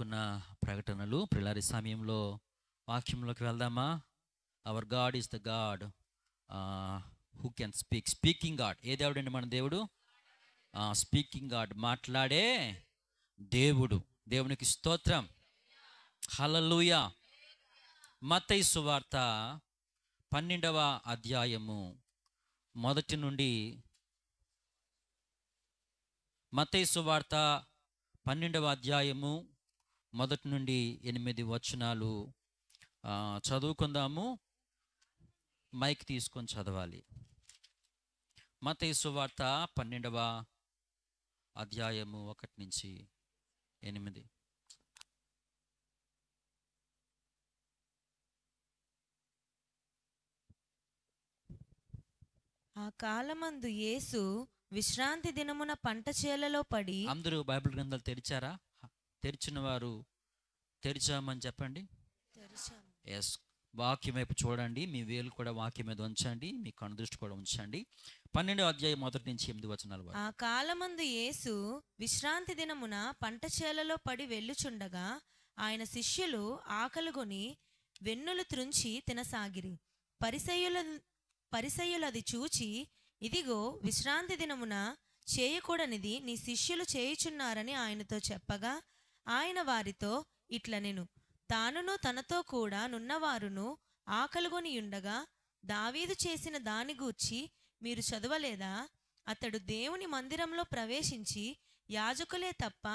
చదువుకున్న ప్రకటనలు ప్రిలారి సమయంలో వాక్యంలోకి వెళ్దామా? Our God is the God who can speaking God. ఏ దేవుడు అండి మన దేవుడు? స్పీకింగ్ గాడ్, మాట్లాడే దేవుడు. దేవునికి స్తోత్రం, హల్లెలూయా. మత్తయి సువార్త 12వ అధ్యాయము మొదటి నుండి, మత్తయి సువార్త 12వ అధ్యాయము మొదటి నుండి 8 వచనాలు చదువుకుందాము. మైక్ తీసుకొని చదవాలి. మత్తయి సువార్త 12వ అధ్యాయము 1 నుంచి 8. ఆ కాలమందు యేసు విశ్రాంతి దినమున పంట చేలలో పడి. అందరూ బైబిల్ గ్రంథాలు తెరిచారా? తెరిచిన వారు తెరిచామని చెప్పండి. ఎస్, వాక్యం వైపు చూడండి. మీ వేలు కూడా వాక్యం మీద ఉంచండి, మీ కనుదృష్టి కూడా ఉంచండి. 12వ అధ్యాయం 1 నుంచి 8 వచనాలు. ఆ కాలమందు యేసు విశ్రాంతి దినమున పంట చేలలో పడి వెళ్ళుచుండగా ఆయన శిష్యులు ఆకలిగొని వెన్నులు త్రుంచి తినసాగిరి. పరిసయ్యులది చూచి, ఇదిగో విశ్రాంతి దినమున చేయకూడనిది నీ శిష్యులు చేయుచున్నారని ఆయనతో చెప్పగా, ఆయన వారితో ఇట్లనెను, తానును తనతో కూడా నున్నవారును ఆకలిగొనియుండగా దావీదు చేసిన దాని గూర్చి మీరు చదవలేదా? అతడు దేవుని మందిరంలో ప్రవేశించి యాజకులే తప్ప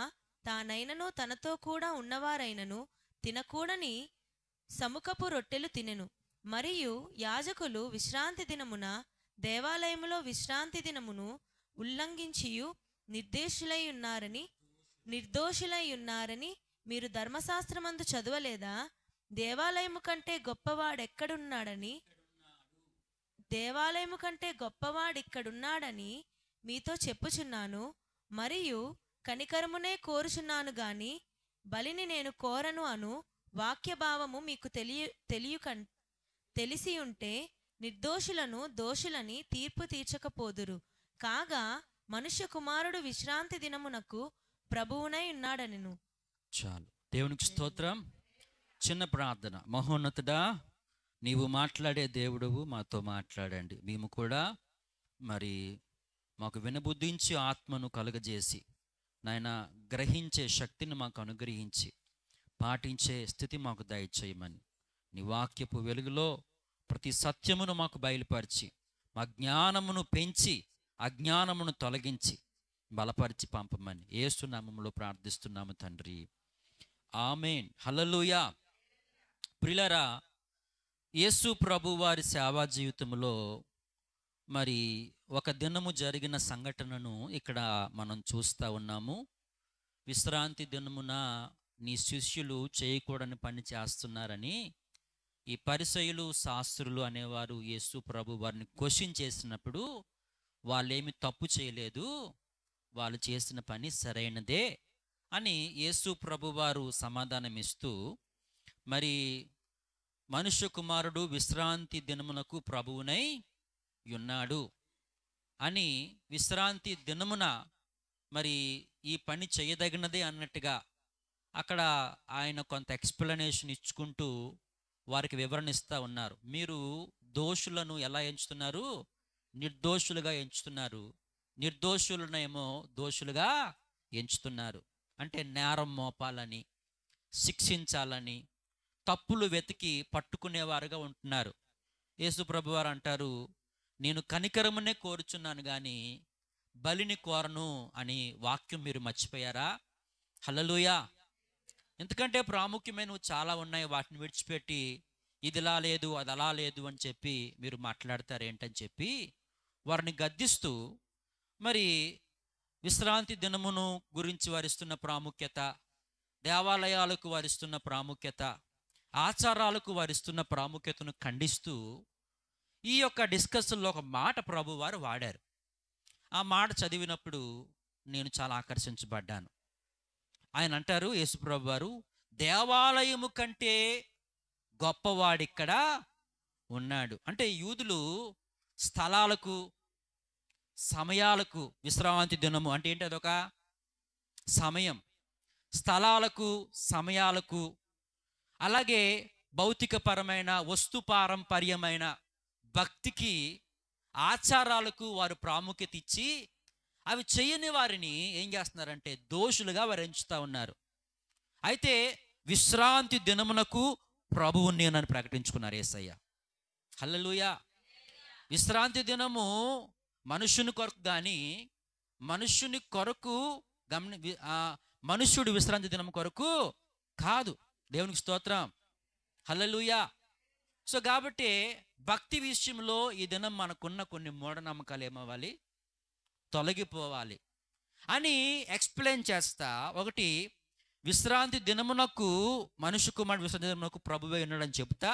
తానైనను తనతో కూడా ఉన్నవారైనను తినకూడని సముఖపు రొట్టెలు తినెను. మరియు యాజకులు విశ్రాంతి దినమున దేవాలయములో విశ్రాంతి దినమును ఉల్లంఘించియు నిర్దోషులై ఉన్నారని మీరు ధర్మశాస్త్రమందు చదవలేదా? దేవాలయము కంటే గొప్పవాడిక్కడున్నాడని మీతో చెప్పుచున్నాను. మరియు కనికరమునే కోరుచున్నాను గాని బలిని నేను కోరను అను వాక్యభావము మీకు తెలిసి ఉంటే నిర్దోషులను దోషులని తీర్పు తీర్చకపోదురు. కాగా మనుష్య కుమారుడు విశ్రాంతి దినమునకు ప్రభువునై ఉన్నాడనెను. చాలు, దేవునికి స్తోత్రం. చిన్న ప్రార్థన. మహోన్నతుడా, నీవు మాట్లాడే దేవుడవు, మాతో మాట్లాడండి. మేము కూడా మరి మాకు వినబుద్ధించి ఆత్మను కలుగజేసి నాయన గ్రహించే శక్తిని మాకు అనుగ్రహించి పాటించే స్థితి మాకు దయచేయమని, నీ వాక్యపు వెలుగులో ప్రతి సత్యమును మాకు బయలుపరిచి మా జ్ఞానమును పెంచి అజ్ఞానమును తొలగించి బలపరిచి పంపమని యేసు నామములో ప్రార్థిస్తున్నాము తండ్రి, ఆమేన్. హల్లెలూయా. ప్రియులారా, యేసు ప్రభు వారి సేవా జీవితంలో మరి ఒక దినము జరిగిన సంఘటనను ఇక్కడ మనం చూస్తూ ఉన్నాము. విశ్రాంతి దినమున నీ శిష్యులు చేయకూడని పని చేస్తున్నారని ఈ పరిసయ్యులు శాస్త్రులు అనేవారు యేసు ప్రభు వారిని క్వశ్చన్ చేసినప్పుడు, వాళ్ళేమి తప్పు చేయలేదు, వాళ్ళు చేసిన పని సరైనదే అని యేసు ప్రభు వారు సమాధానం ఇస్తూ, మరి మనుష్య కుమారుడు విశ్రాంతి దినమునకు ప్రభువునై ఉన్నాడు అని, విశ్రాంతి దినమున మరి ఈ పని చేయదగినదే అన్నట్టుగా అక్కడ ఆయన కొంత ఎక్స్ప్లెనేషన్ ఇచ్చుకుంటూ వారికి వివరణ ఇస్తూ ఉన్నారు. మీరు దోషులను ఎలా ఎంచుతున్నారు? నిర్దోషులుగా ఎంచుతున్నారు. నిర్దోషులనేమో దోషులుగా ఎంచుతున్నారు. అంటే నేరం మోపాలని, శిక్షించాలని, తప్పులు వెతికి పట్టుకునేవారుగా ఉంటున్నారు. యేసు ప్రభు వారు అంటారు, నేను కనికరమునే కోరుచున్నాను కానీ బలిని కోరను అని వాక్యం మీరు మర్చిపోయారా? హల్లెలూయా. ఎందుకంటే ప్రాముఖ్యమైనవి చాలా ఉన్నాయి, వాటిని విడిచిపెట్టి ఇది ఇలా లేదు అది అలా లేదు అని చెప్పి మీరు మాట్లాడతారు ఏంటని చెప్పి వారిని గద్దిస్తూ, మరి విశ్రాంతి దినమును గురించి వారిస్తున్న ప్రాముఖ్యత, దేవాలయాలకు వారిస్తున్న ప్రాముఖ్యత, ఆచారాలకు వారిస్తున్న ప్రాముఖ్యతను ఖండిస్తూ ఈ యొక్క డిస్కషన్లో ఒక మాట ప్రభు వారు వాడారు. ఆ మాట చదివినప్పుడు నేను చాలా ఆకర్షించబడ్డాను. ఆయన అంటారు, యేసుప్రభు వారు, దేవాలయము కంటే గొప్పవాడిక్కడ ఉన్నాడు. అంటే యూదులు స్థలాలకు సమయాలకు, విశ్రాంతి దినము అంటే ఏంటి? అదొక సమయం. స్థలాలకు, సమయాలకు, అలాగే భౌతికపరమైన వస్తుపారంపర్యమైన భక్తికి, ఆచారాలకు వారు ప్రాముఖ్యత ఇచ్చి అవి చేయని వారిని ఏం చేస్తున్నారంటే దోషులుగా వారు ఎంచుతా ఉన్నారు. అయితే విశ్రాంతి దినమునకు ప్రభువు నేనని ప్రకటించుకున్నారు యేసయ్య. హల్లెలూయా. విశ్రాంతి దినము మనుషుని కొరకు కానీ, మనుషుని కొరకు మనుష్యుడు విశ్రాంతి దినం కొరకు కాదు. దేవునికి స్తోత్రం. హల్లెలూయా. సో కాబట్టి భక్తి విషయంలో ఈ దినం మనకున్న కొన్ని మూఢనమ్మకాలు ఏమవ్వాలి, తొలగిపోవాలి అని ఎక్స్ప్లెయిన్ చేస్తా. ఒకటి, విశ్రాంతి దినమునకు, మనుష్య కుమారుడు విశ్రాంతి దినమునకు ప్రభువే ఉన్నాడని చెబుతా.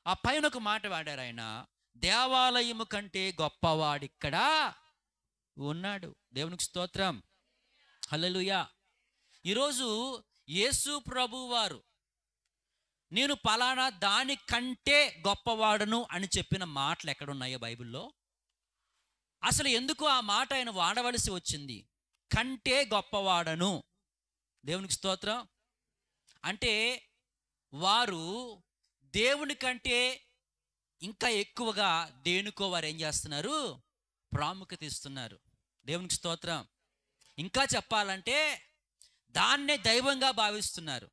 ఆ పైన ఒక మాట వాడారు ఆయన, దేవాలయము కంటే గొప్పవాడిక్కడ ఉన్నాడు. దేవునికి స్తోత్రం. హల్లెలూయా. ఈరోజు యేసు ప్రభు వారు నేను పలానా దానికంటే గొప్పవాడను అని చెప్పిన మాటలు ఎక్కడున్నాయో బైబిల్లో? అసలు ఎందుకు ఆ మాట ఆయన వాడవలసి వచ్చింది? కంటే గొప్పవాడను. దేవునికి స్తోత్రం. అంటే వారు దేవుని కంటే ఇంకా ఎక్కువగా దేనికో వారు ఏం చేస్తున్నారు, ప్రాముఖ్యత ఇస్తున్నారు. దేవునికి స్తోత్రం. ఇంకా చెప్పాలంటే దాన్నే దైవంగా భావిస్తున్నారు,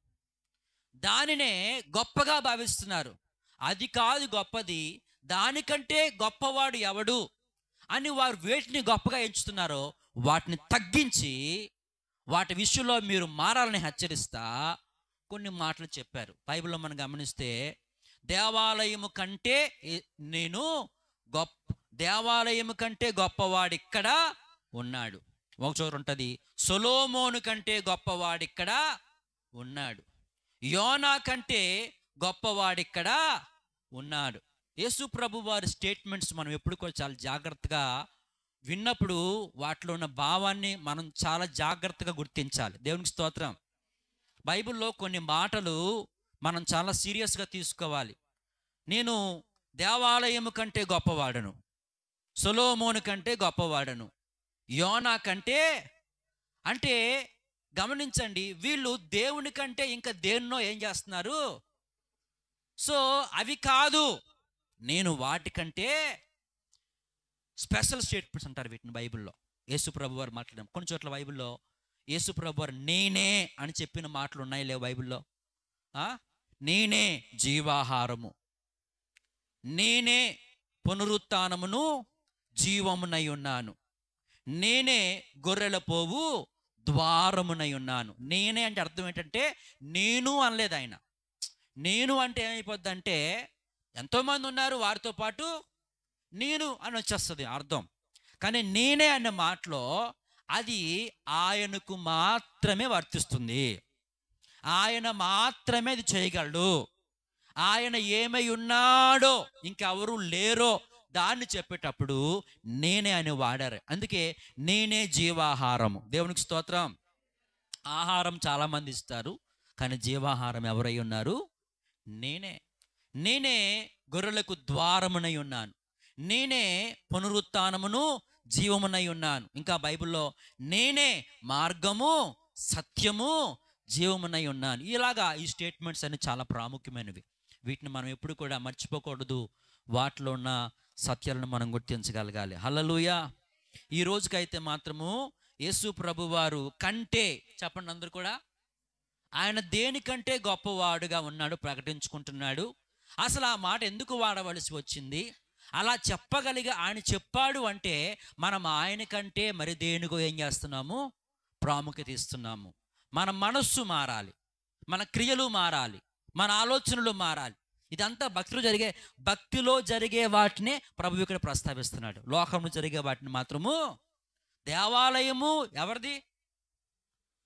దానినే గొప్పగా భావిస్తున్నారు. అది కాదు గొప్పది, దానికంటే గొప్పవాడు ఎవడు అని వారు వేటిని గొప్పగా ఎంచుతున్నారో వాటిని తగ్గించి వాటి విషయంలో మీరు మారాలని హెచ్చరిస్తా కొన్ని మాటలు చెప్పారు. బైబిల్లో మనం గమనిస్తే దేవాలయము కంటే నేను దేవాలయము కంటే గొప్పవాడిక్కడ ఉన్నాడు. ఒక చోట ఉంటుంది, సొలొమోను కంటే గొప్పవాడిక్కడ ఉన్నాడు, యోనా కంటే గొప్పవాడిక్కడ ఉన్నాడు. యేసు ప్రభు వారి స్టేట్మెంట్స్ మనం ఎప్పుడు కూడా చాలా జాగ్రత్తగా విన్నప్పుడు వాటిలో ఉన్న భావాన్ని మనం చాలా జాగ్రత్తగా గుర్తించాలి. దేవునికి స్తోత్రం. బైబిల్లో కొన్ని మాటలు మనం చాలా సీరియస్గా తీసుకోవాలి. నేను దేవాలయము కంటే గొప్పవాడను, సొలొమోను కంటే గొప్పవాడను, యోనా కంటే, అంటే గమనించండి, వీళ్ళు దేవుని కంటే ఇంకా దేన్నో ఏం చేస్తున్నారు. సో అవి కాదు, నేను వాటికంటే స్పెషల్ స్టేట్మెంట్స్ అంటారు వీటిని బైబిల్లో. యేసు ప్రభు వారు మాట్లాడాం. కొన్ని చోట్ల బైబిల్లో యేసు ప్రభు వారు నేనే అని చెప్పిన మాటలు ఉన్నాయి లేవు బైబిల్లో? నేనే జీవాహారము, నేనే పునరుత్థానమును జీవమునై ఉన్నాను, నేనే గొర్రెల పోవు ద్వారమునై ఉన్నాను. నేనే అంటే అర్థం ఏంటంటే నేను అనలేదు ఆయన. నేను అంటే ఏమైపోద్ది అంటే ఎంతోమంది ఉన్నారు, వారితో పాటు నేను అని వచ్చేస్తుంది అర్థం. కానీ నేనే అనే మాటలో అది ఆయనకు మాత్రమే వర్తిస్తుంది, ఆయన మాత్రమే అది చేయగలడు. ఆయన ఏమై ఉన్నాడో ఇంకెవరు లేరో దాన్ని చెప్పేటప్పుడు నేనే అని వాడారు. అందుకే నేనే జీవాహారము. దేవునికి స్తోత్రం. ఆహారం చాలామంది ఇస్తారు, కానీ జీవాహారం ఎవరై ఉన్నారు? నేనే. నేనే గొర్రెలకు ద్వారమునై ఉన్నాను, నేనే పునరుత్థానమును జీవమునై ఉన్నాను. ఇంకా బైబిల్లో నేనే మార్గము సత్యము జీవమునై ఉన్నాను. ఇలాగా ఈ స్టేట్మెంట్స్ అన్ని చాలా ప్రాముఖ్యమైనవి. వీటిని మనం ఎప్పుడు కూడా మర్చిపోకూడదు. వాటిలో ఉన్న సత్యాలను మనం గుర్తించగలగాలి. హల్లెలూయా. ఈ రోజుకైతే మాత్రము యేసు ప్రభు వారు కంటే, చెప్పండి అందరూ కూడా, ఆయన దేనికంటే గొప్పవాడుగా ఉన్నాడు ప్రకటించుకుంటున్నాడు. అసలు ఆ మాట ఎందుకు వాడవలసి వచ్చింది? అలా చెప్పగలిగి ఆయన చెప్పాడు అంటే మనం ఆయన కంటే మరి దేనికో ఏం చేస్తున్నాము, ప్రాముఖ్యత ఇస్తున్నాము. మన మనస్సు మారాలి, మన క్రియలు మారాలి, మన ఆలోచనలు మారాలి. ఇదంతా భక్తిలో జరిగే వాటినే ప్రభు ఇక్కడ ప్రస్తావిస్తున్నాడు. లోకంలో జరిగే వాటిని మాత్రము, దేవాలయము ఎవరిది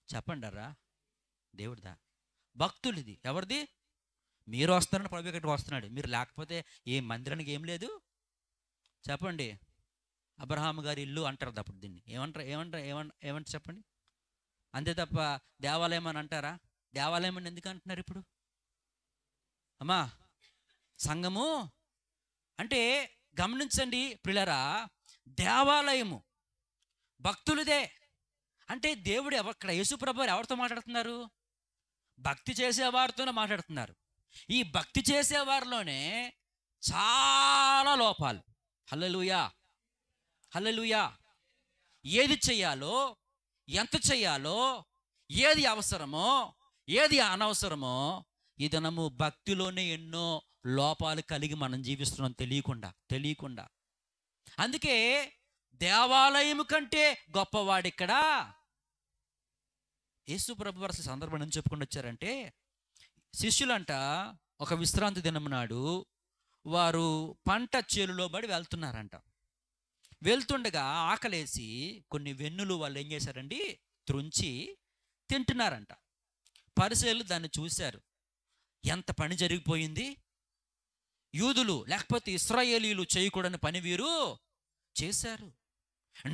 చెప్పండరా? దేవుడిదా? భక్తులది. ఎవరిది? మీరు వస్తారని ప్రభు ఇక్కడికి వస్తున్నాడు. మీరు లేకపోతే ఏ మందిరానికి ఏం లేదు చెప్పండి. అబ్రహాము గారి ఇల్లు అంటారు అప్పుడు. దీన్ని ఏమంటారు చెప్పండి. అంతే తప్ప దేవాలయం అని అంటారా? దేవాలయం అని ఎందుకు అంటున్నారు ఇప్పుడు? అమ్మా, సంఘము అంటే గమనించండి ప్రియులారా, దేవాలయము భక్తులదే. అంటే దేవుడు ఇక్కడ యేసు ప్రభు ఎవరితో మాట్లాడుతున్నారు? భక్తి చేసేవారితోనే మాట్లాడుతున్నారు. ఈ భక్తి చేసేవారిలోనే చాలా లోపాలు. హల్లెలూయా, హల్లెలూయా. ఏది చెయ్యాలో, ఎంత చెయ్యాలో, ఏది అవసరమో, ఏది అనవసరమో, ఈ దినము భక్తిలోనే ఎన్నో లోపాలు కలిగి మనం జీవిస్తున్నాం తెలియకుండా. అందుకే దేవాలయం కంటే గొప్పవాడిక్కడ. యేసు ప్రభు వారు అసలు సందర్భం ఏం చెప్పుకొని వచ్చారంటే, శిష్యులంట ఒక విశ్రాంతి దినం నాడు వారు పంట చేలులో పడి వెళ్తున్నారంట. వెళ్తుండగా ఆకలేసి కొన్ని వెన్నులు వాళ్ళు ఏం చేశారండి, త్రుంచి తింటున్నారంట. పరిసయ్యులు దాన్ని చూశారు. ఎంత పని జరిగిపోయింది, యూదులు లేకపోతే ఇశ్రాయేలీయులు చేయకూడని పని వీరు చేశారు,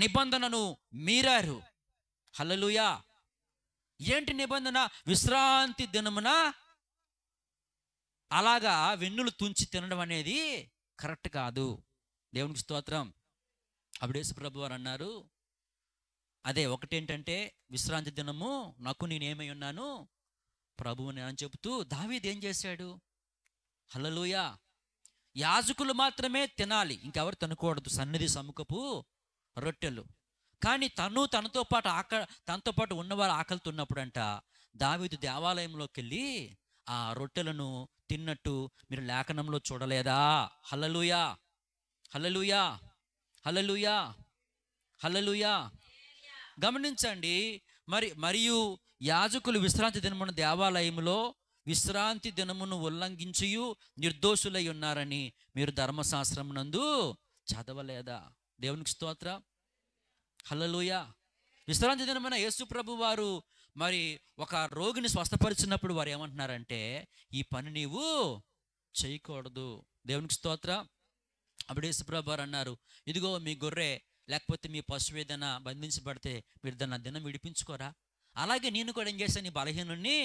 నిబంధనను మీరారు. హల్లెలూయా. ఏంటి నిబంధన? విశ్రాంతి దినమున అలాగా వెన్నులు తుంచి తినడం అనేది కరెక్ట్ కాదు. దేవునికి స్తోత్రం. అప్పుడు యేసు ప్రభు వారు అన్నారు, అదే ఒకటేంటంటే విశ్రాంతి దినము నాకు నేనేమై ఉన్నాను ప్రభువుని అని చెబుతూ దావీదు ఏం చేశాడు? హల్లెలూయా. యాజకులు మాత్రమే తినాలి, ఇంకెవరు తినకూడదు సన్నిధి సముఖపు రొట్టెలు. కానీ తనతో పాటు ఉన్నవారు ఆకలితున్నప్పుడంట దావీదు దేవాలయంలోకి వెళ్ళి ఆ రొట్టెలను తిన్నట్టు మీరు లేఖనంలో చూడలేదా? హల్లెలూయా, హల్లెలూయా, హల్లెలూయా, హల్లెలూయా. గమనించండి. మరియు యాజకులు విశ్రాంతి దినమున దేవాలయంలో విశ్రాంతి దినమును ఉల్లంఘించియు నిర్దోషులై ఉన్నారని మీరు ధర్మశాస్త్రమునందు చదవలేదా? దేవునికి స్తోత్రం. హల్లెలూయా. విశ్రాంతి దినమున యేసు ప్రభు వారు మరి ఒక రోగిని స్వస్థపరిచినప్పుడు వారు ఏమంటున్నారంటే, ఈ పని నీవు చేయకూడదు. దేవునికి స్తోత్రం. అప్పుడు యేసు ప్రభు వారు అన్నారు, ఇదిగో మీ గొర్రె లేకపోతే మీ పశువు ఏదైనా బంధించబడితే మీరు దాన్ని దినం విడిపించుకోరా? అలాగే నేను కూడా ఏం చేశాను, ఈ బలహీనుణ్ణి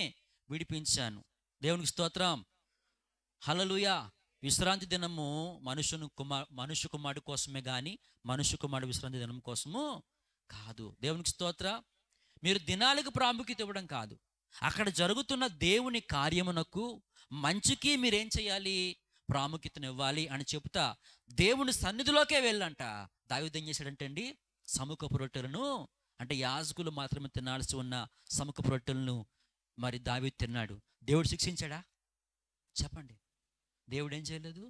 విడిపించాను. దేవునికి స్తోత్రం. హల్లెలూయా. విశ్రాంతి దినము మనుష్య కుమారుడు కోసమే కానీ మనుష్య కుమారుడు విశ్రాంతి దినం కోసము కాదు. దేవునికి స్తోత్రం. మీరు దినాలకు ప్రాముఖ్యత ఇవ్వడం కాదు, అక్కడ జరుగుతున్న దేవుని కార్యమునకు మంచికి మీరేం చేయాలి, ప్రాముఖ్యతనివ్వాలి అని చెబుతా దేవుని సన్నిధిలోకే వెళ్ళంట. దావీదు ఏం చేశాడంటే అండి, సముఖపు రొట్టెలను, అంటే యాజకులు మాత్రమే తినాల్సి ఉన్న సముఖపు రొట్టెలను మరి దావీదు తిన్నాడు. దేవుడు శిక్షించాడా? చెప్పండి. దేవుడు ఏం చేయలేదు,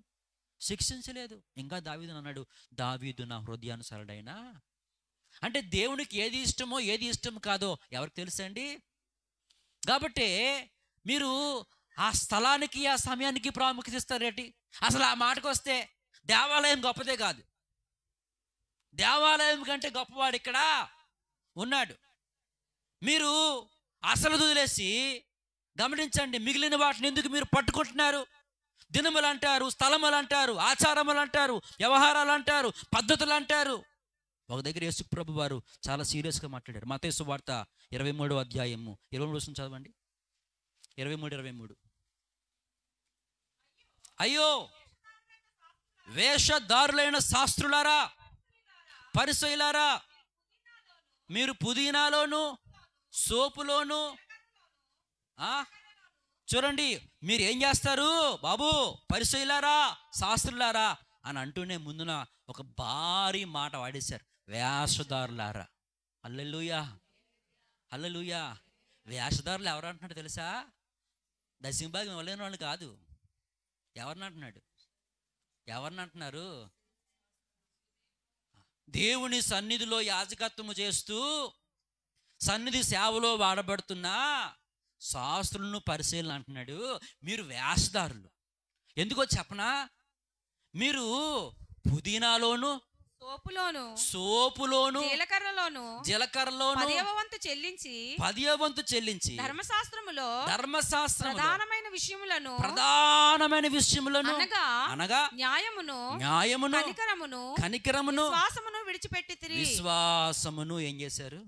శిక్షించలేదు. ఇంకా దావీదు అన్నాడు, దావీదు నా హృదయానుసారుడైనా. అంటే దేవునికి ఏది ఇష్టమో ఏది ఇష్టం కాదో ఎవరికి తెలుసండి? కాబట్టి మీరు ఆ స్థలానికి ఆ సమయానికి ప్రాముఖ్యత ఇస్తారేంటి? అసలు ఆ మాటకు వస్తే దేవాలయం గొప్పదే కాదు, దేవాలయం కంటే గొప్పవాడు ఇక్కడ ఉన్నాడు. మీరు అసలు వదిలేసి గమనించండి, మిగిలిన వాటిని ఎందుకు మీరు పట్టుకుంటున్నారు? దినములు అంటారు, స్థలములు అంటారు, ఆచారములు అంటారు, వ్యవహారాలు అంటారు, పద్ధతులు అంటారు. ఒక దగ్గర యేసు ప్రభు వారు చాలా సీరియస్గా మాట్లాడారు. మత్తయి సువార్త 23వ అధ్యాయము 23 చదవండి. 23. అయ్యో వేషధారులైన శాస్త్రులారా, పరిసయ్యులారా, మీరు పుదీనాలోను సోపులోను చూడండి, మీరు ఏం చేస్తారు బాబు, పరిసయ్యులారా శాస్త్రులారా అని అంటూనే ముందున ఒక భారీ మాట వాడేశారు, వేషధారులారా. హల్లెలూయా, హల్లెలూయా. వేషధారులు ఎవరు అంటున్నాడు తెలుసా? దశంభాగం ఇవ్వలేని వాళ్ళు కాదు. ఎవరిని అంటున్నాడు? ఎవరిని అంటున్నారు? దేవుని సన్నిధిలో యాజకత్వము చేస్తూ సన్నిధి సేవలో వాడబడుతున్న శాస్త్రులను పరిశీలన అంటున్నాడు. మీరు వేషధారులు. ఎందుకో చెప్పనా? మీరు పుదీనాలోను సోపులోను జీలకర్రలోను 10వ వంతు చెల్లించి ధర్మశాస్త్రములో ప్రధానమైన విషయములను అనగా న్యాయమును కనికరమును విశ్వాసమును ఏం చేశారు?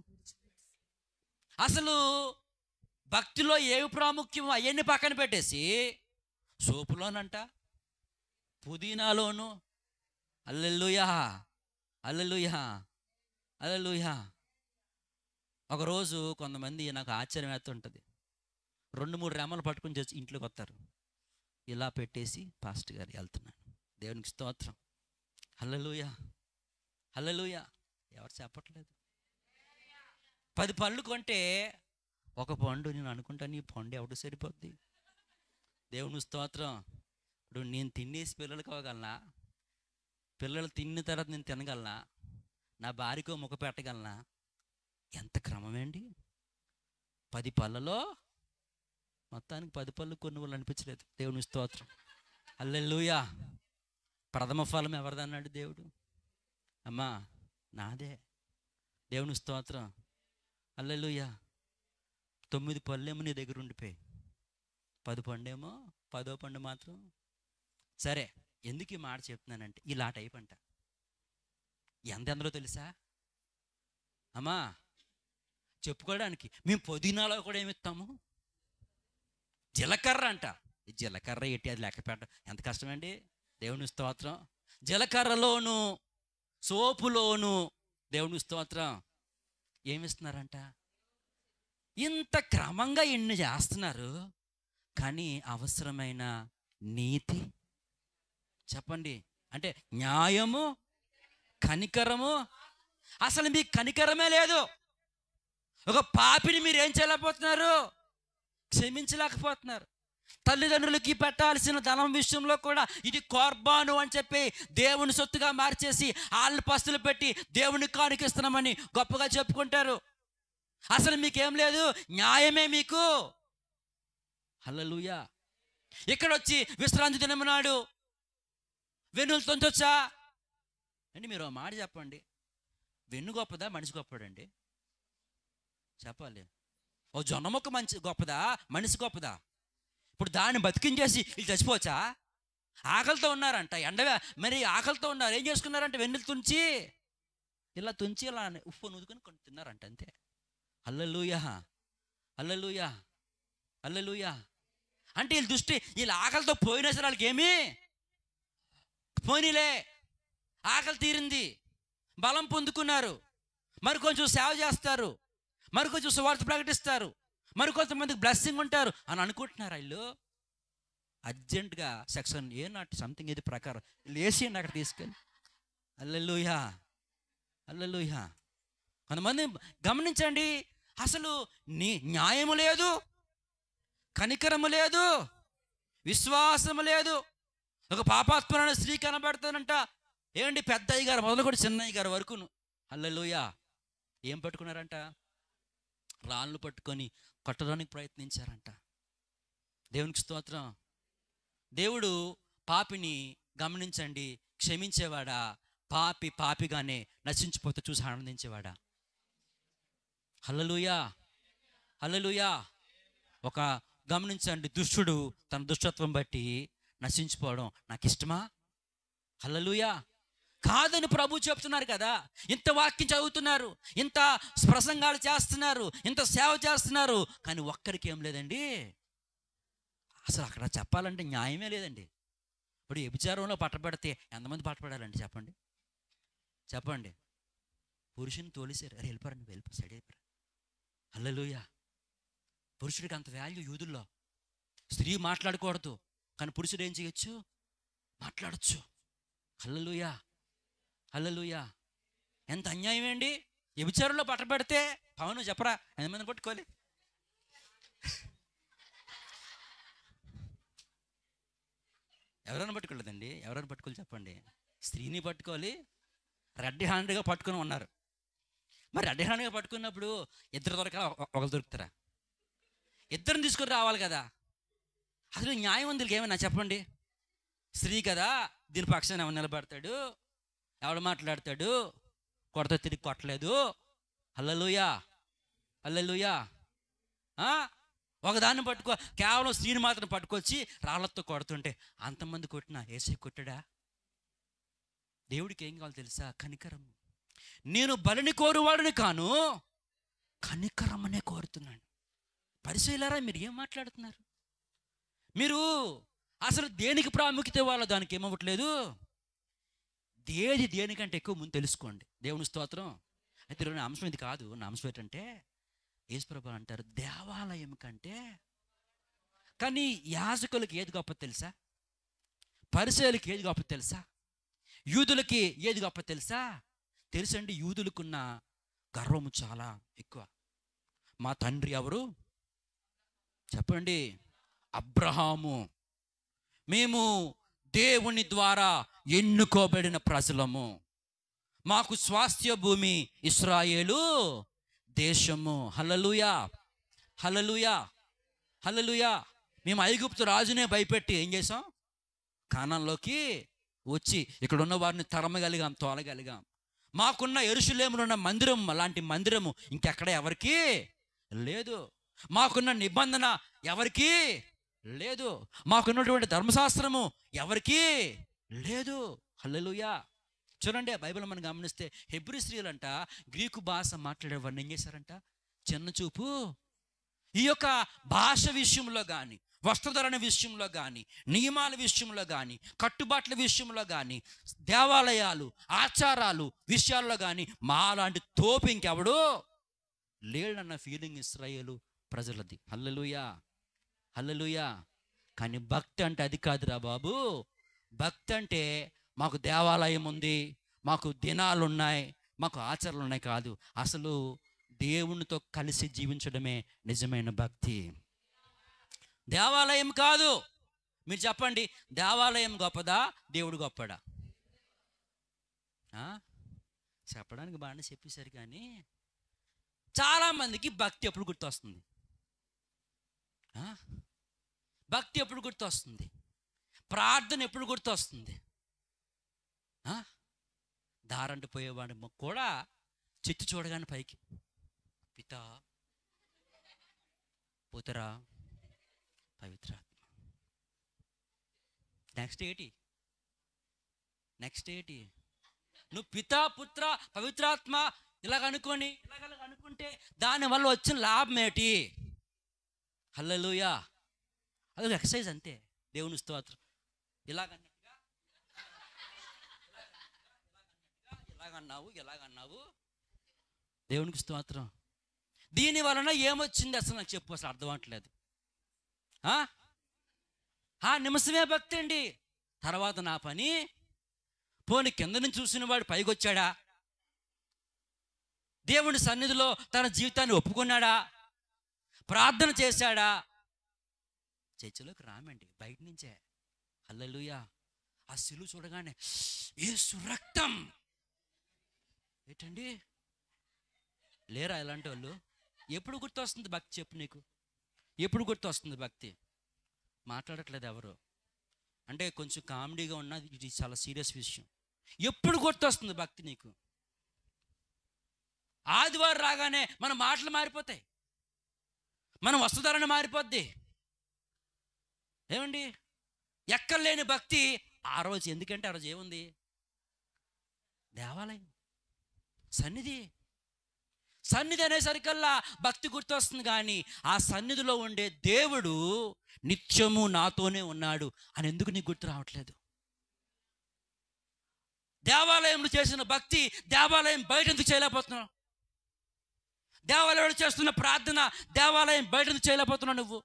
అసలు భక్తిలో ఏవి ప్రాముఖ్యం అవన్నీ పక్కన పెట్టేసి సోపులోనంట, పుదీనాలోను, హల్లెలూయా, హల్లెలూయా, హల్లెలూయా. ఒకరోజు కొంతమంది నాకు ఆశ్చర్యం వేస్తుంటుంది. 2-3 రెమ్మలు పట్టుకొని చేసి ఇంట్లోకి వస్తారు. ఇలా పెట్టేసి పాస్టర్ గారు వెళ్తున్నాను. దేవునికి స్తోత్రం. హల్లెలూయా, హల్లెలూయా. ఎవరు చెప్పట్లేదు. 10 పళ్ళు కొంటే ఒక పండు నేను అనుకుంటాను, ఈ పండు ఎవడు సరిపోద్ది. దేవుని స్తోత్రం. ఇప్పుడు నేను తినేసి పిల్లలకి ఇవ్వగలనా? పిల్లలు తిన్న తర్వాత నేను తినగలనా? నా భార్యకో ముఖ పెట్టగలనా? ఎంత క్రమమేంటి? 10 పళ్ళలో మొత్తానికి 10 పళ్ళు కొన్ని వాళ్ళు అనిపించలేదు. దేవుని స్తోత్రం. హల్లెలూయా. ప్రథమ ఫలం ఎవరిదన్నాడు దేవుడు? అమ్మా నాదే. దేవుని స్తోత్రం. హల్లెలూయా. 9 పళ్ళేమో నీ దగ్గర ఉండిపోయి, 10 పండేమో 10వ పండు మాత్రం. సరే, ఎందుకు ఈ మాట చెప్తున్నానంటే ఇలా టైప్ అంట. ఎందరో తెలుసా అమ్మా? చెప్పుకోవడానికి మేము పుదీనాలో కూడా ఏమిస్తాము? జీలకర్ర అంట. ఈ జీలకర్ర ఎట్టి అది లెక్క పెట్ట ఎంత కష్టమండి. దేవుని స్తోత్రం. జీలకర్రలోను సోపులోను దేవుని స్తోత్రం ఏమిస్తున్నారంట? ఇంత క్రమంగా ఎన్ని చేస్తున్నారు, కానీ అవసరమైన నీతి చెప్పండి అంటే న్యాయము, కనికరము. అసలు మీకు కనికరమే లేదు. ఒక పాపిని మీరు ఏం చేయలేకపోతున్నారు? క్షమించలేకపోతున్నారు. తల్లిదండ్రులకి పెట్టాల్సిన ధనం విషయంలో కూడా ఇది కోర్బాను అని చెప్పి దేవుని సొత్తుగా మార్చేసి వాళ్ళ పస్తులు పెట్టి దేవునికి కానుకిస్తున్నామని గొప్పగా చెప్పుకుంటారు. అసలు మీకేం లేదు, న్యాయమే మీకు. హల్లెలూయా. ఇక్కడ వచ్చి విశ్రాంతి దినము నాడు వెన్నులు తొంచొచ్చా అండి? మీరు ఆ మాట చెప్పండి. వెన్ను గొప్పదా, మనిషి గొప్పడండి? చెప్పాలి. ఓ జొన్న మొక్క మంచి గొప్పదా, మనిషి గొప్పదా? ఇప్పుడు దాన్ని బతికించేసి వీళ్ళు చచ్చిపోవచ్చా? ఆకలితో ఉన్నారంట, ఎండగా మరి ఆకలితో ఉన్నారు. ఏం చేసుకున్నారంటే వెన్నులు తుంచి ఇలా ఉప్పు నూదుకొని కొన్ని తిన్నారంట, అంతే. హల్లెలూయా, హల్లెలూయా, హల్లెలూయా. అంటే వీళ్ళ దృష్టి వీళ్ళ ఆకలితో పోయినా సరే వాళ్ళకి ఏమీ పోనీలే, ఆకలి తీరింది, బలం పొందుకున్నారు, మరి కొంచెం సేవ చేస్తారు, మరి కొంచెం సువార్త ప్రకటిస్తారు, మరి కొంతమందికి బ్లెస్సింగ్ ఉంటారు అని అనుకుంటున్నారు. వీళ్ళు అర్జెంటుగా సెక్షన్ ఏ నాట్ సంథింగ్ ఇది ప్రకారం లేచేయండి అక్కడ తీసుకెళ్ళి. హల్లెలూయా, హల్లెలూయా. కొంతమంది గమనించండి, అసలు న్యాయము లేదు, కనికరము లేదు, విశ్వాసము లేదు. ఒక పాపాత్మమైన స్త్రీ కనబడతానంట. ఏంటి, పెద్దయ్య గారు మొదలుకొని చిన్నయ్య గారు వరకును. హల్లెలూయా. ఏం పట్టుకున్నారంట? రాళ్ళు పట్టుకొని కొట్టడానికి ప్రయత్నించారంట. దేవునికి స్తోత్రం. దేవుడు పాపిని గమనించండి, క్షమించేవాడా? పాపిగానే నశించిపోతే చూసి ఆనందించేవాడా? హల్లెలూయా, హల్లెలూయా. ఒక గమనించండి, దుష్టుడు తన దుష్టత్వం బట్టి నశించిపోవడం నాకు ఇష్టమా? హల్లెలూయా. కాదని ప్రభు చెప్తున్నారు కదా. ఇంత వాక్యం చదువుతున్నారు, ఇంత ప్రసంగాలు చేస్తున్నారు, ఇంత సేవ చేస్తున్నారు, కానీ ఒక్కరికి ఏం లేదండి. అసలు అక్కడ చెప్పాలంటే న్యాయమే లేదండి. ఇప్పుడు వ్యభిచారంలో పట్టబడితే ఎంతమంది పట్టబడాలండి చెప్పండి, చెప్పండి. పురుషుని తోలిసారు, అరే వెళ్ళిపోరండి, వెళ్ళిపో సైడ్ అయిపోయారు. హల్లెలూయా. పురుషుడికి అంత వాల్యూ యూదుల్లో. స్త్రీ మాట్లాడకూడదు, కానీ పురుషుడు ఏం చేయొచ్చు? మాట్లాడచ్చు. హల్లెలూయా, హల్లెలూయా. ఎంత అన్యాయం అండి. వ్యభిచారంలో పట్టబడితే పవను చెప్పరా ఎంతమందిని పట్టుకోవాలి? ఎవరైనా పట్టుకోలేదండి. ఎవరైనా పట్టుకోవాలి చెప్పండి? స్త్రీని పట్టుకోవాలి. రెడ్ హ్యాండ్గా పట్టుకుని ఉన్నారు. మరి రెడ్ హ్యాండ్గా పట్టుకున్నప్పుడు ఇద్దరు దొరకాల, ఒకరు దొరుకుతారా? ఇద్దరిని తీసుకొని రావాలి కదా. అసలు న్యాయం ఉంది ఏమైనా చెప్పండి? స్త్రీ కదా, దీని పక్షాన ఎవరు నిలబడతాడు, ఎవడు మాట్లాడతాడు? కొడత తిరిగి కొట్టలేదు. హల్లెలూయా, హల్లెలూయా. ఒకదాన్ని కేవలం స్త్రీని మాత్రం పట్టుకొచ్చి రాళ్లతో కొడుతుంటే అంతమంది కొట్టినా ఏసై కొట్టాడా? దేవుడికి ఏం కావాలి తెలుసా? కనికరం. నేను బలిని కోరువాడిని కాను, కనికరమనే కోరుతున్నాను. పరిశీలారా, మీరు ఏం మాట్లాడుతున్నారు? మీరు అసలు దేనికి ప్రాముఖ్యత ఇవ్వాలో దానికి ఏమవ్వట్లేదు. దేనికంటే ఎక్కువ ముందు తెలుసుకోండి. దేవుని స్తోత్రం. అయితే నా అంశం ఇది కాదు. నా అంశం ఏంటంటే యేసుప్రభు అంటారు, దేవాలయం కంటే కానీ యాజకులకి ఏది గొప్ప తెలుసా? పరిసయ్యులకి ఏది గొప్ప తెలుసా? యూదులకి ఏది గొప్ప తెలుసా? తెలుసండి, యూదులకున్న గర్వము చాలా ఎక్కువ. మా తండ్రి ఎవరు చెప్పండి? అబ్రహాము. మేము దేవుని ద్వారా ఎన్నుకోబడిన ప్రజలము. మాకు స్వాస్థ్య భూమి ఇశ్రాయేలు దేశము. హల్లెలూయా, హల్లెలూయా, హల్లెలూయా. మేము ఐగుప్తు రాజునే భయపెట్టి ఏం చేసాం? కానాన్లోకి వచ్చి ఇక్కడ ఉన్న వారిని తరమగలిగాం, తోలగలిగాం. మాకున్న యెరూషలేములో ఉన్న మందిరం అలాంటి మందిరము ఇంకెక్కడ ఎవరికి లేదు. మాకున్న నిబంధన ఎవరికి లేదు. మాకున్నటువంటి ధర్మశాస్త్రము ఎవరికి లేదు. హల్లెలూయా. చూడండి, బైబిల్ మనం గమనిస్తే హెబ్రీ స్త్రీలంట గ్రీకు భాష మాట్లాడేవారిని ఏం చేశారంట? చిన్న చూపు. ఈ యొక్క భాష విషయంలో కానీ, వస్త్రధరణ విషయంలో కానీ, నియమాల విషయంలో కానీ, కట్టుబాట్ల విషయంలో కానీ, దేవాలయాలు ఆచారాలు విషయాల్లో కానీ మాలాంటి తోపు ఇంకెవడు లేడన్న ఫీలింగ్ ఇశ్రాయేలు ప్రజలది. హల్లెలూయా, హల్లెలూయా. కానీ భక్తి అంటే అది కాదురా బాబు. భక్తి అంటే మాకు దేవాలయం ఉంది, మాకు దినాలు ఉన్నాయి, మాకు ఆచరణలు ఉన్నాయి కాదు. అసలు దేవునితో కలిసి జీవించడమే నిజమైన భక్తి. దేవాలయం కాదు. మీరు చెప్పండి, దేవాలయం గొప్పదా, దేవుడు గొప్పడా? చెప్పడానికి బాగానే చెప్పేశారు, కానీ చాలామందికి భక్తి ఎప్పుడు గుర్తొస్తుంది? భక్తి ఎప్పుడు గుర్తొస్తుంది? ప్రార్థన ఎప్పుడు గుర్తొస్తుంది? దారంట పోయేవాడి కూడా చెట్టు చూడగానే పైకి పితా పుత్ర పవిత్రాత్మ. నెక్స్ట్ ఏంటి? నువ్వు పితా పుత్ర పవిత్రాత్మ ఇలాగ అనుకుంటే దానివల్ల వచ్చిన లాభం ఏంటి? హల్లెలూయా. అదొక ఎక్సర్సైజ్ అంతే. దేవుని స్తోత్రం. ఎలాగన్నావు దేవునికి స్తోత్రం. దీని వలన ఏమొచ్చింది అసలు నాకు చెప్పు. అసలు అర్థం అవట్లేదు. నిమిషమే భక్తి అండి. తర్వాత నా పని. పోనీ కింద నుంచి చూసిన వాడు పైకి వచ్చాడా? దేవుని సన్నిధిలో తన జీవితాన్ని ఒప్పుకున్నాడా? ప్రార్థన చేశాడా? చర్చిలోకి రామండి, బయట నుంచే. హల్లెలూయా. ఆ సిలువ చూడగానే యేసు రక్తం ఏంటండి? లేరా ఇలాంటి వాళ్ళు? ఎప్పుడు గుర్తొస్తుంది భక్తి? చెప్పు నీకు, ఎప్పుడు గుర్తొస్తుంది భక్తి? మాట్లాడట్లేదు ఎవరు. అంటే కొంచెం కామెడీగా ఉన్నది, ఇది చాలా సీరియస్ విషయం. ఎప్పుడు గుర్తొస్తుంది భక్తి నీకు? ఆదివారం రాగానే మన మాటలు మారిపోతాయి, మన వస్త్రధారణ మారిపోద్ది. ఏమండి? ఎక్కర్లేని భక్తి ఆ రోజు. ఎందుకంటే ఆ రోజు ఏముంది? దేవాలయం, సన్నిధి అనేసరికల్లా భక్తి గుర్తొస్తుంది. కానీ ఆ సన్నిధిలో ఉండే దేవుడు నిత్యము నాతోనే ఉన్నాడు అని ఎందుకు నీకు గుర్తు రావట్లేదు? దేవాలయంలో చేసిన భక్తి దేవాలయం బయట ఎందుకు చేయలేకపోతున్నావు? దేవాలయంలో చేస్తున్న ప్రార్థన దేవాలయం బయట ఎందుకు చేయలేకపోతున్నావు? నువ్వు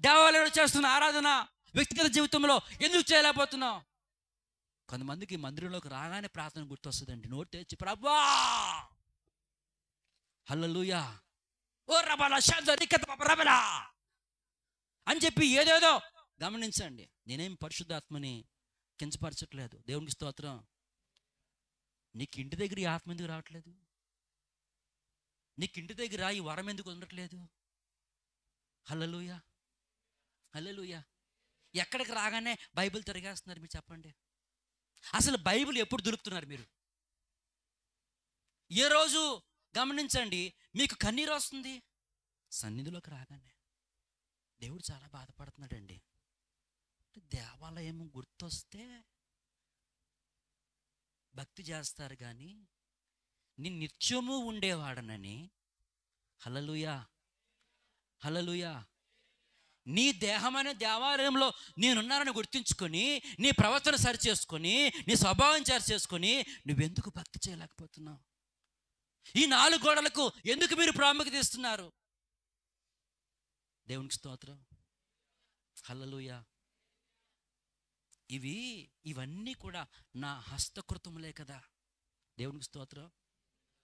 దేవాలయంలో చేస్తున్న ఆరాధన వ్యక్తిగత జీవితంలో ఎందుకు చేయలేకపోతున్నావు? కొంతమందికి మందిరంలోకి రాగానే ప్రార్థన గుర్తొస్తుందండి. నోటి తెచ్చి ప్రభువా హల్లెలూయా ఓ రబల రబలా అని చెప్పి ఏదేదో. గమనించండి, నేనేం పరిశుద్ధాత్మని కించపరచట్లేదు. దేవునికి స్తోత్రం. నీకు ఇంటి దగ్గర ఈ ఆత్మ ఎందుకు రావట్లేదు? నీకు ఇంటి దగ్గర ఈ వరం ఎందుకు ఉండట్లేదు? హల్లెలూయా, హల్లెలూయా. ఎక్కడికి రాగానే బైబిల్ తిరిగేస్తున్నారు మీరు చెప్పండి. అసలు బైబిల్ ఎప్పుడు దొరుకుతున్నారు మీరు? ఏ రోజు గమనించండి మీకు కన్నీరు వస్తుంది? సన్నిధిలోకి రాగానే. దేవుడు చాలా బాధపడుతున్నాడండి. దేవాలయం గుర్తొస్తే భక్తి చేస్తారు, కానీ నేను నిత్యము ఉండేవాడనని. హల్లెలూయా, హల్లెలూయా. నీ దేహం అనే దేవాలయంలో నేనున్నానని గుర్తించుకొని, నీ ప్రవర్తన సరి చేసుకొని, నీ స్వభావం సరి చేసుకొని నువ్వెందుకు భక్తి చేయలేకపోతున్నావు? ఈ 4 గోడలకు ఎందుకు మీరు ప్రాముఖ్యత ఇస్తున్నారు? దేవునికి స్తోత్రం. హల్లెలూయా. ఇవన్నీ కూడా నా హస్తకృతములే కదా. దేవునికి స్తోత్రం.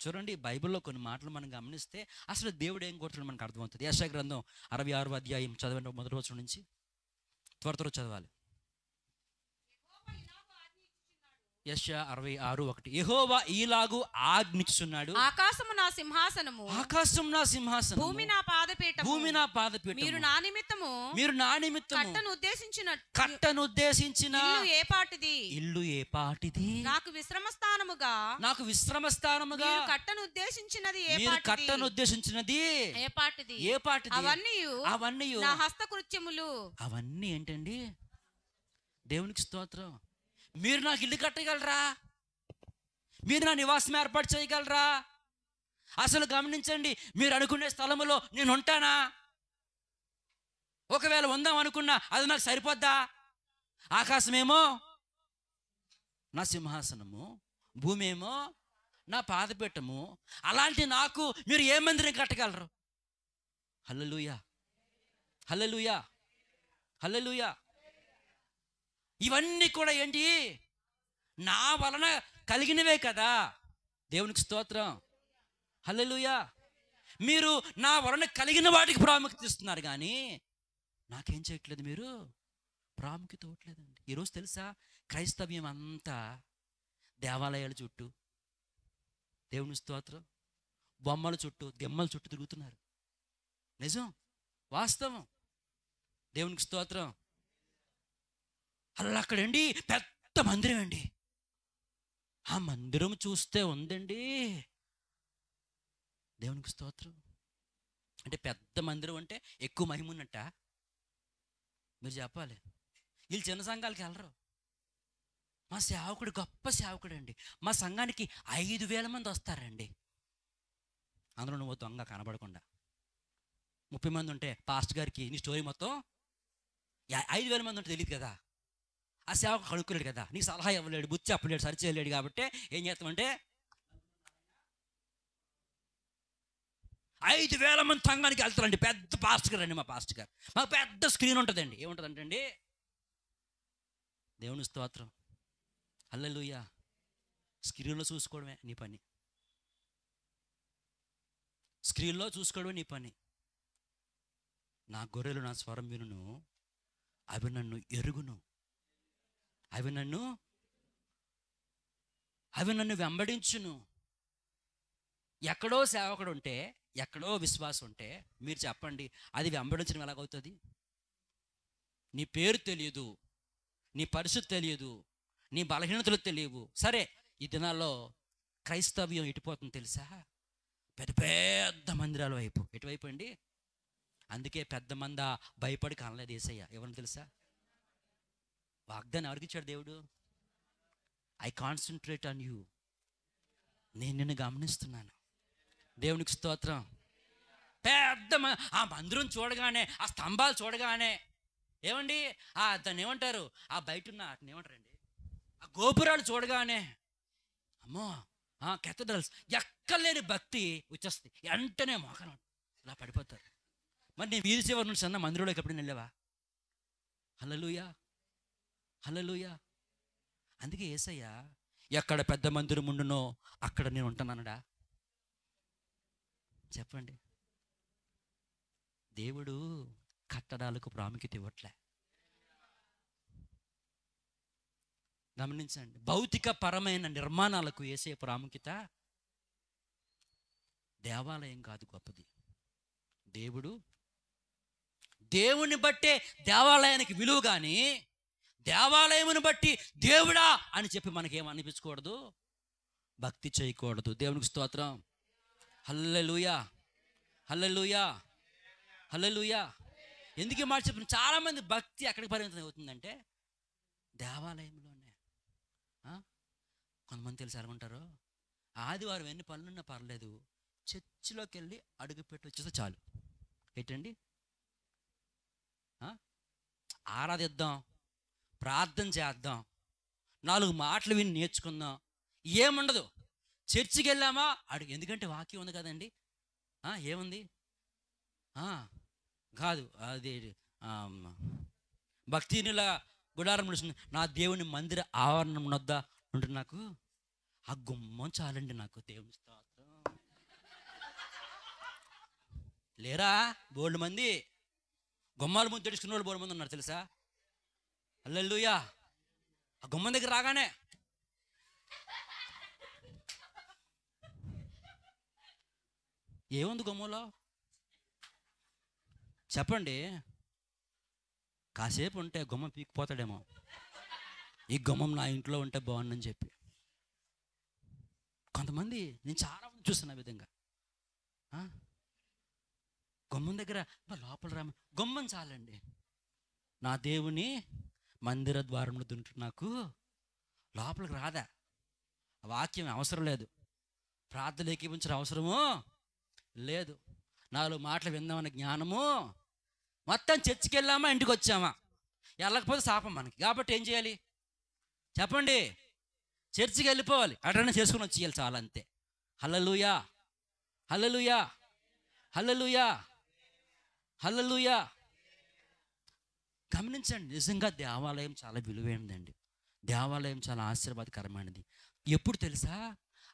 చూడండి, బైబిల్లో కొన్ని మాటలు మనం గమనిస్తే అసలు దేవుడు ఏం కోరుతున్నాడు మనకు అర్థమవుతుంది. యెషయా గ్రంథం 66వ అధ్యాయం చదవండి, మొదటి వచనం నుంచి. త్వర చదవాలి. యెషయా 66:1. యెహోవా ఈలాగు ఆజ్ఞిస్తున్నాడు, ఆకాశము నా సింహాసనము, ఆకాశం నా సింహాసనం, భూమి నా పాదపీఠము, భూమి నా పాదపీఠము. మీరు నా నిమిత్తము కట్టను ఉద్దేశించిన ఇల్లు ఏ పాటిది, ఇల్లు ఏ పాటిది, నాకు విశ్రమ స్థానముగా మీరు కట్టను ఉద్దేశించినది ఏ పాటిది, అవన్నీ నా హస్తకృత్యములు. అవన్నీ ఏంటండి? దేవునికి స్తోత్రం. మీరు నాకు ఇల్లు కట్టగలరా? మీరు నా నివాసం ఏర్పాటు చేయగలరా? అసలు గమనించండి, మీరు అనుకునే స్థలములో నేను ఉంటానా? ఒకవేళ ఉందాం అనుకున్నా అది నాకు సరిపోద్దా? ఆకాశమేమో నా సింహాసనము, భూమి ఏమో నా పాదపీఠము. అలాంటి నాకు మీరు ఏ మందిరం కట్టగలరు? హల్లెలూయా, హల్లెలూయా, హల్లెలూయా. ఇవన్నీ కూడా ఏంటి? నా వలన కలిగినవే కదా. దేవునికి స్తోత్రం. హల్లెలూయా. మీరు నా వలన కలిగిన వాటికి ప్రాముఖ్యత ఇస్తున్నారు, కానీ నాకేం చేయట్లేదు, మీరు ప్రాముఖ్యత ఇవ్వట్లేదండి. ఈరోజు తెలుసా, క్రైస్తవ్యం అంతా దేవాలయాల చుట్టూ, దేవుని స్తోత్రం, బొమ్మల చుట్టూ, దెమ్మల చుట్టూ తిరుగుతున్నారు. నిజం, వాస్తవం. దేవునికి స్తోత్రం. అలా అక్కడండి పెద్ద మందిరం అండి. ఆ మందిరం చూస్తే ఉందండి, దేవునికి స్తోత్రం. అంటే పెద్ద మందిరం అంటే ఎక్కువ మహిమ ఉన్నట్ట? మీరు చెప్పాలి. వీళ్ళు చిన్న సంఘాలకి వెళ్ళరు. మా సేవకుడు గొప్ప సేవకుడు అండి. మా సంఘానికి 5,000 మంది వస్తారండి. అందులో నువ్వు దొంగ కనబడకుండా 30 మంది ఉంటే పాస్టర్ గారికి నీ స్టోరీ మొత్తం 5,000 మంది ఉంటే తెలియదు కదా. ఆ సేవకు కనుక్కోలేడు కదా, నీకు సలహా ఇవ్వలేడు, బుద్ధి చెప్పలేడు, సరి చేయలేడు. కాబట్టి ఏం చేస్తామంటే 5,000 మంది సంఘానికి వెళ్తారండి. పెద్ద పాస్టర్ గారు అండి మా పాస్టర్ గారు. మాకు పెద్ద స్క్రీన్ ఉంటుందండి. ఏముంటుందంటే అండి, దేవుని స్తోత్రం, హల్లెలూయా. స్క్రీన్లో చూసుకోవడమే నీ పని. స్క్రీన్లో చూసుకోవడమే నీ పని. నా గొర్రెలు నా స్వరం వినును, అవి నన్ను ఎరుగును, అవి నన్ను వెంబడించును. ఎక్కడో సేవకుడు ఉంటే, ఎక్కడో విశ్వాసం ఉంటే మీరు చెప్పండి, అది వెంబడించడం ఎలాగవుతుంది? నీ పేరు తెలియదు, నీ పరిస్థితి తెలియదు, నీ బలహీనతలు తెలియవు. సరే, ఈ దినాల్లో క్రైస్తవ్యం ఎటుపోతుంది తెలుసా? పెద్ద పెద్ద మందిరాల వైపు. ఎటువైపు అండి? అందుకే పెద్ద మంద భయపడి కనలేదు యేసయ్య. ఎవరిని తెలుసా? వాగ్దానం ఎవరికి ఇచ్చాడు దేవుడు? I concentrate on you. నేను నిన్ను గమనిస్తున్నాను. దేవునికి స్తోత్రం. పెద్ద ఆ మందిరం చూడగానే, ఆ స్తంభాలు చూడగానే, ఏమండి దాన్ని ఏమంటారు, ఆ బయట ఉన్న వాటిని ఏమంటారండి, ఆ గోపురాలు చూడగానే, అమ్మో కెథడ్రల్స్, ఎక్కలేని భక్తి వచ్చేస్తుంది. వెంటనే మోకరం ఇలా పడిపోతారు. మరి నేను వీధి చివరి నుంచి అన్న మందిరంలోకి ఎప్పుడైనా వెళ్ళావా? హల్లెలూయా, హల్లెలూయా. అందుకే యేసయ్య ఎక్కడ పెద్ద మందిరం ఉండునో అక్కడ నేను ఉంటానన్నాడా? చెప్పండి. దేవుడు కట్టడాలకు ప్రాముఖ్యత ఇవ్వట్లే. గమనించండి, భౌతిక పరమైన నిర్మాణాలకు యేసయ్య ప్రాముఖ్యత. దేవాలయం కాదు గొప్పది, దేవుని బట్టే దేవాలయానికి విలువ. కానీ దేవాలయమును బట్టి దేవుడా అని చెప్పి మనకేం అనిపించకూడదు, భక్తి చేయకూడదు. దేవునికి స్తోత్రం. హల్లెలూయా, హల్లెలూయా, హల్లెలూయా. ఎందుకు మాట చెప్పిన? చాలామంది భక్తి ఎక్కడికి పరిమితం అవుతుందంటే దేవాలయంలోనే. కొంతమంది తెలిసి అనుకుంటారు, ఆదివారం ఎన్ని పనులున్నా పర్లేదు, చర్చిలోకి వెళ్ళి అడుగు పెట్టి వచ్చేస్తే చాలు. ఏంటండి, ఆరాధిద్దాం, ప్రార్థన చేద్దాం, 4 మాటలు విని నేర్చుకుందాం, ఏముండదు. చర్చికి వెళ్ళామా అడుగు, ఎందుకంటే వాక్యం ఉంది కదండి. ఏముంది కాదు, అది భక్తినిలా గుడారం నడుస్తుంది, నా దేవుని మందిర ఆవరణం వద్ద ఉంటుంది. నాకు ఆ గుమ్మం చాలండి, నాకు దేవుని స్తోత్రం. లేరా బోల్డ్ మంది గుమ్మాలు ముందు తెడుచుకున్న వాళ్ళు బోల్డ్ మంది ఉన్నారు తెలుసా. హల్లెలూయా. ఆ గుమ్మం దగ్గర రాగానే ఏముంది గుమ్మంలో చెప్పండి. కాసేపు ఉంటే గుమ్మం పీకిపోతాడేమో, ఈ గుమ్మం నా ఇంట్లో ఉంటే బాగుందని చెప్పి. కొంతమంది నేను చాలా మంది చూస్తున్నా విధంగా, గుమ్మం దగ్గర లోపల రా, గుమ్మం చాలండి, నా దేవుని మందిర ద్వారంలో దుంటు, నాకు లోపలికి రాదా, వాక్యం అవసరం లేదు, ప్రార్థన ఏకీపించిన అవసరము లేదు, 4 మాటలు విందామన్న జ్ఞానము, మొత్తం చర్చికి వెళ్ళామా ఇంటికి వచ్చామా, వెళ్ళకపోతే శాపం మనకి. కాబట్టి ఏం చేయాలి చెప్పండి, చర్చికి వెళ్ళిపోవాలి, అటెండెన్స్ చేసుకుని వచ్చేయాలి, చాలా అంతే. హల్లెలూయా, హల్లెలూయా, హల్లెలూయా, హల్లెలూయా. గమనించండి, నిజంగా దేవాలయం చాలా విలువైనదండి, దేవాలయం చాలా ఆశీర్వాదకరమైనది. ఎప్పుడు తెలుసా,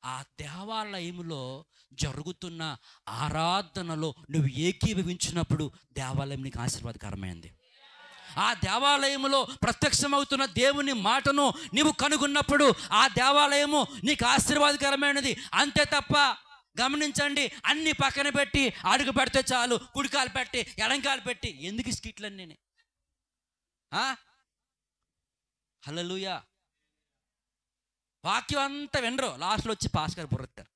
ఆ దేవాలయంలో జరుగుతున్న ఆరాధనలో నువ్వు ఏకీభవించినప్పుడు దేవాలయం నీకు ఆశీర్వాదకరమైనది. ఆ దేవాలయంలో ప్రత్యక్షమవుతున్న దేవుని మాటను నీవు కనుగొన్నప్పుడు ఆ దేవాలయము నీకు ఆశీర్వాదకరమైనది, అంతే తప్ప. గమనించండి, అన్ని పక్కన పెట్టి అడుగు పెడితే చాలు, కుడికాలు పెట్టి ఎడంకాలు పెట్టి ఎందుకు స్కిట్లన్నీ. హల్లెలూయా. వాక్యం అంతా వినరు, లాస్ట్లో వచ్చి పాస్టర్ బుర్రెత్తారు,